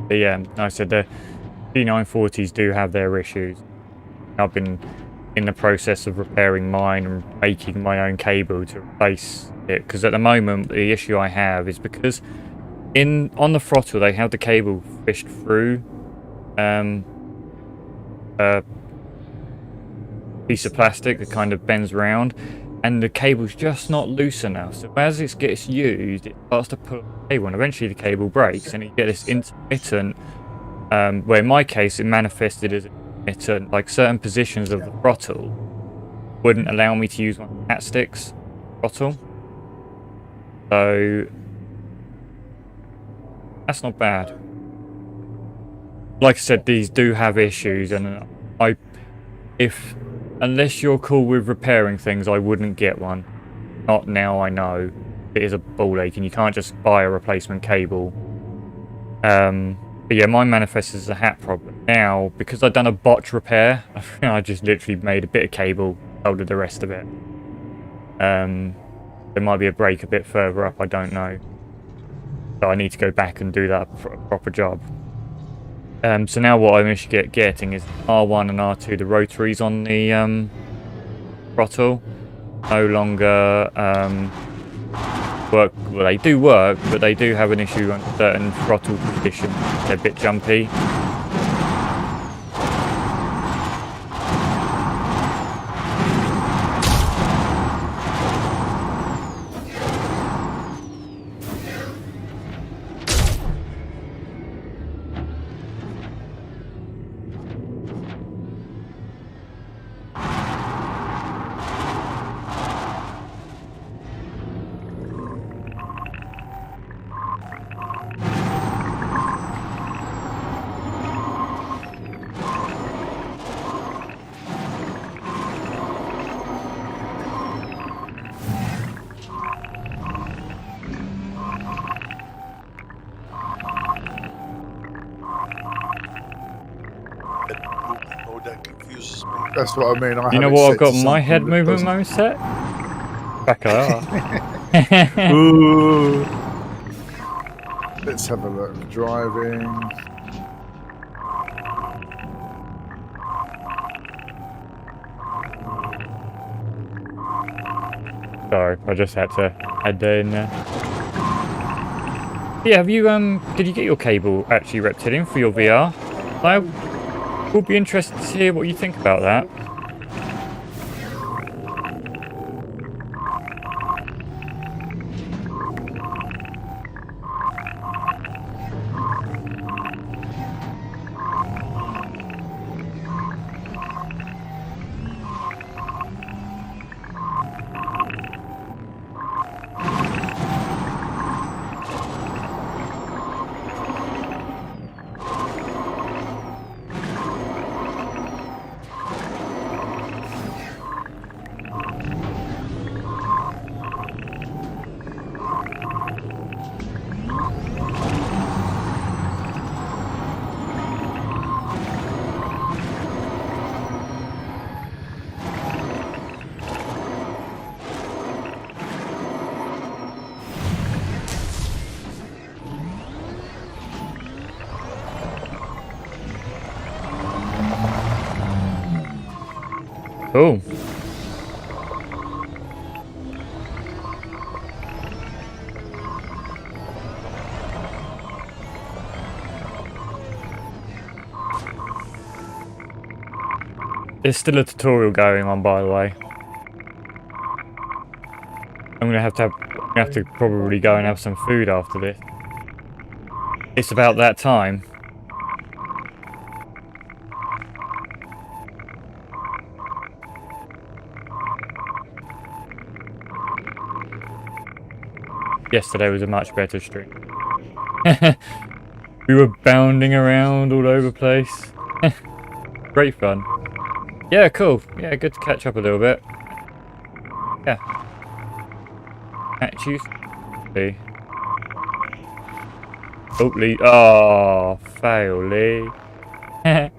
yeah, like I said, the G940s do have their issues. I've been in the process of repairing mine and making my own cable to replace it, because at the moment the issue I have is because on the throttle they have the cable fished through a piece of plastic that kind of bends around, and the cable's just not loose enough. So as it gets used, it starts to pull the cable, and eventually the cable breaks, and you get this intermittent, where in my case it manifested as intermittent, like certain positions of the throttle wouldn't allow me to use my hat sticks throttle. So that's not bad. Like I said, these do have issues, and unless you're cool with repairing things, I wouldn't get one. Not now, I know. It is a ball ache, and you can't just buy a replacement cable. But yeah, mine manifests as a hat problem. Now, because I've done a botch repair, I just literally made a bit of cable, soldered the rest of it. There might be a break a bit further up, I don't know. So I need to go back and do that proper job. So now what I'm getting is R1 and R2, the rotaries on the throttle, no longer work. Well, they do work, but they do have an issue on certain throttle positions. They're a bit jumpy. Oh, that confuses me. That's what I mean. You know what I've got my head movement mode set? Back up. Ooh. Let's have a look. Driving. Sorry, I just had to add that in there. Yeah, have you did you get your cable actually repped in for your VR? I would be interested to hear what you think about that. Cool. There's still a tutorial going on, by the way. I'm gonna have to probably go and have some food after this. It's about that time. Yesterday was a much better stream. We were bounding around all over the place. Great fun. Yeah, cool. Yeah, good to catch up a little bit. Yeah. Catch you. Lee. Oh, Lee. Oh, fail, Lee. Oh.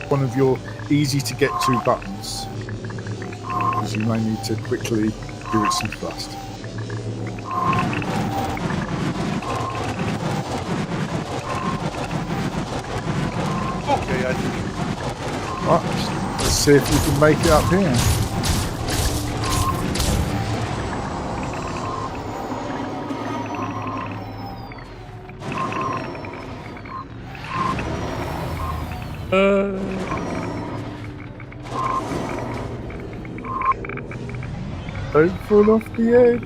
One of your easy to get to buttons, because you may need to quickly give it some thrust. Okay, I think. Right, let's see if you can make it up here. Don't fall off the edge.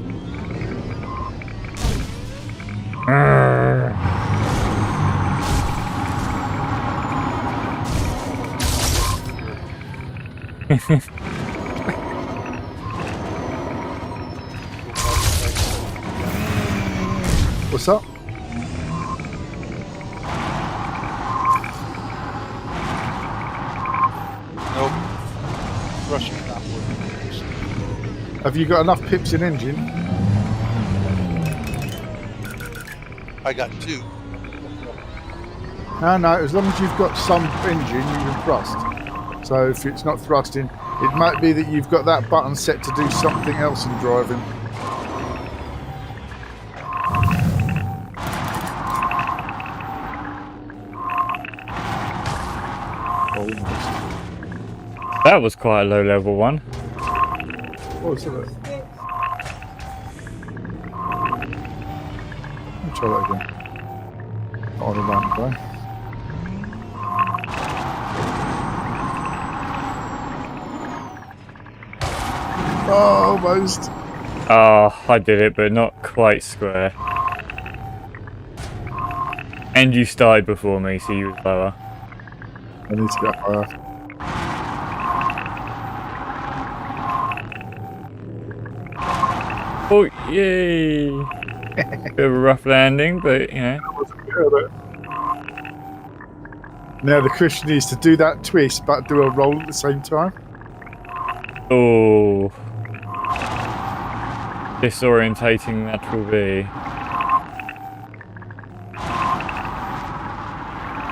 What's up? Nope. Russian not working. Have you got enough pips in engine? I got 2. No, as long as you've got some engine, you can thrust. So if it's not thrusting, it might be that you've got that button set to do something else in driving. Almost. That was quite a low level one. What was it? Let me try that again. Not on a mountain bike. Oh, almost. Oh, I did it, but not quite square. And you started before me, so you was lower. I need to get higher. Oh, yay! Bit of a rough landing, but you know. Now the question is to do that twist, but do a roll at the same time. Oh. Disorientating that will be.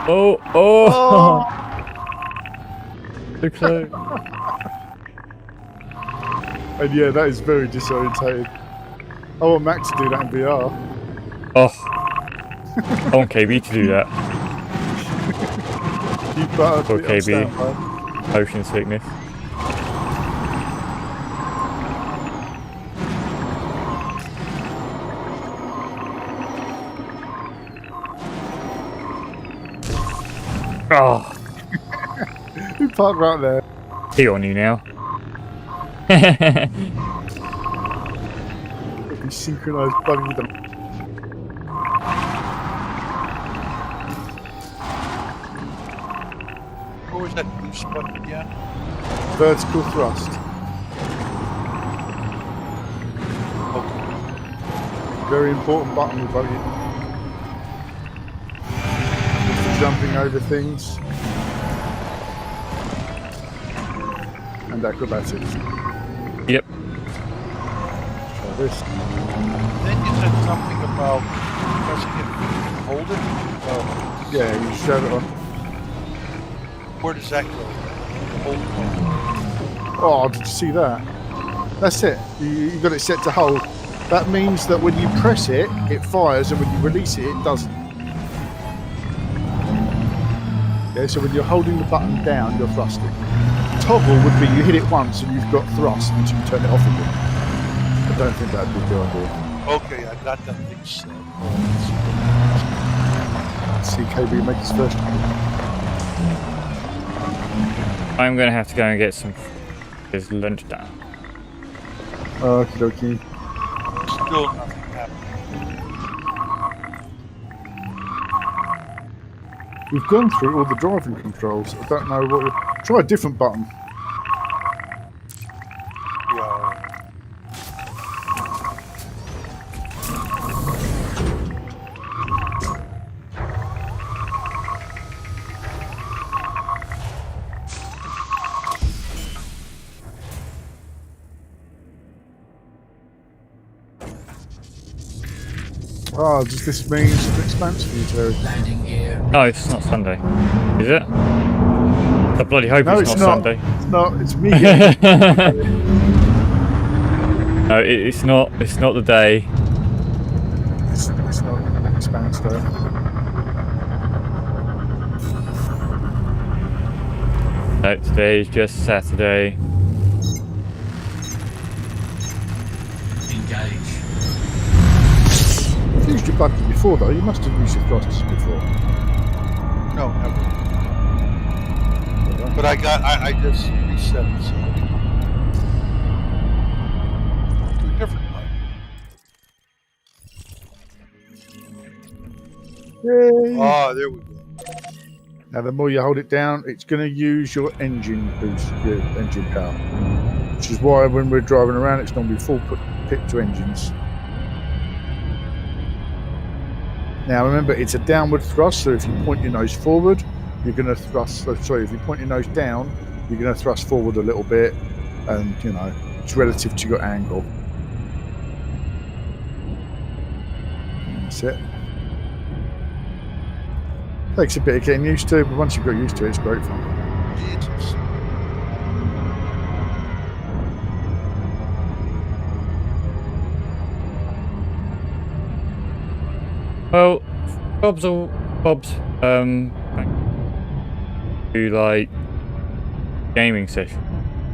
Oh, oh! Too close. And yeah, that is very disorientating. I want Mac to do that in VR. Oh. I want KB to do that. You better Poor put it on KB. standby. Motion sickness. Oh, You park right there. he on you now. Be synchronised buggy with them. What was that blue spot again? Vertical thrust. Okay. Very important button with buggy. Good for jumping over things. And acrobatics. Yep. Try this. Then you said something about pressing it and hold it. Yeah, you shove it on. Where does that go? Hold it. Oh, did you see that? That's it. You got it set to hold. That means that when you press it, it fires, and when you release it, it doesn't. Yeah, so when you're holding the button down, you're thrusting. Toggle would be you hit it once and you've got thrust until you turn it off again. I don't think that'd be a good idea. Okay, I got that thing set. Let's see KB make his first one. I'm gonna have to go and get some his lunch down. Okie dokie. Still nothing happened. We've gone through all the driving controls. I don't know what. Try a different button. Yeah. Oh, does this mean some expanse for you, Terry? Landing gear. No, it's not Sunday. Is it? I bloody hope No, it's it's not not. Sunday. It's not. It's me. No, it's not. It's not the day. it's not expanse though. No, today is just Saturday. Engage. You've used your buggy before though. You must have used your thrusters before. No, never. But I just reset it, so. Yay. Ah, there we go. Now, the more you hold it down, it's going to use your engine boost, your engine power. Which is why when we're driving around, it's normally full pit to engines. Now, remember, it's a downward thrust, so if you point your nose forward, you're going to thrust. Sorry, if you point your nose down, you're going to thrust forward a little bit, and you know it's relative to your angle. That's it. Takes a bit of getting used to, but once you've got used to it, it's great fun. It is. Well, Bob's do like gaming session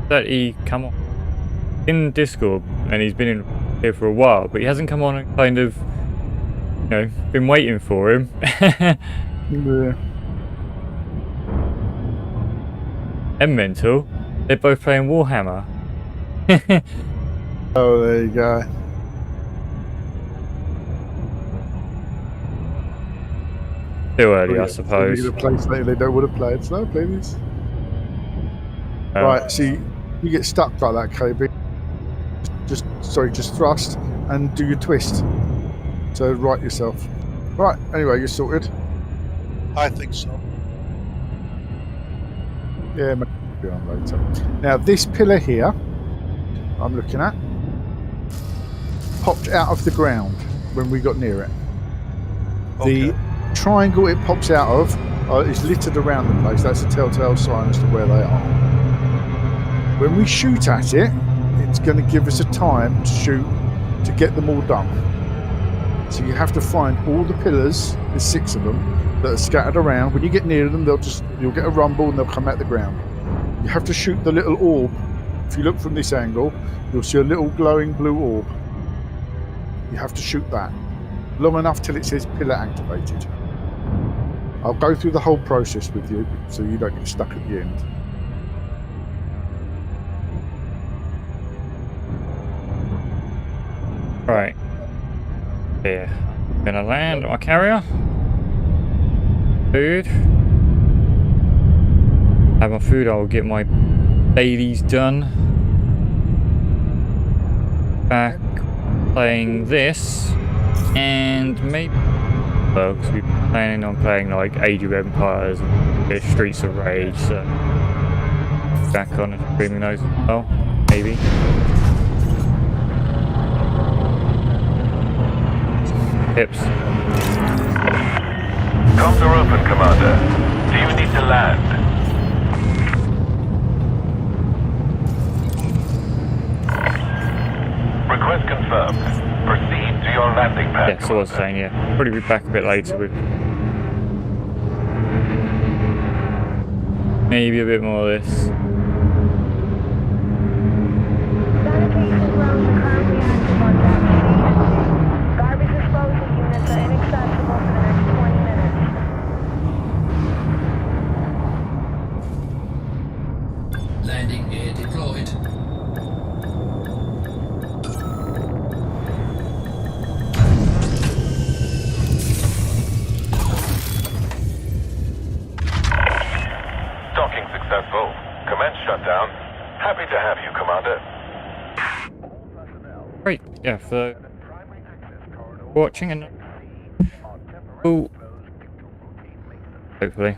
that he come on in Discord, and he's been in here for a while, but he hasn't come on and kind of, you know, been waiting for him. Yeah. And mental, they're both playing Warhammer. Oh, there you go. Too early, Oh, I suppose. You're going to play something they don't want to play. So play this. Right, see, you get stuck like that, KB. Just thrust and do your twist. So right yourself. Right, anyway, you're sorted. I think so. Yeah, maybe be on later. Now, this pillar here, I'm looking at, popped out of the ground when we got near it. Okay. The triangle it pops out of is littered around the place. That's a telltale sign as to where they are. When we shoot at it, it's going to give us a time to shoot to get them all done. So you have to find all the pillars, there's 6 of them, that are scattered around. When you get near them, you'll get a rumble and they'll come out the ground. You have to shoot the little orb. If you look from this angle, you'll see a little glowing blue orb. You have to shoot that long enough till it says pillar activated. I'll go through the whole process with you so you don't get stuck at the end. Right. Here. Gonna land my carrier. Food. Have my food, I'll get my dailies done. Back playing this. And maybe, well, because we're planning on playing like Age of Empires and Streets of Rage, so back on and streaming those as well, maybe. Tips. Comms are open, Commander. Do you need to land? Request confirmed. Proceed to your landing pad. Yeah, so I was saying, yeah. Probably be back a bit later with maybe a bit more of this. Sanitation drones are currently active on that station. Garbage disposal units are inaccessible for the next 20 minutes. Landing gear deployed. Docking successful. Commence shutdown. Happy to have you, Commander. Great, yeah, for watching and hopefully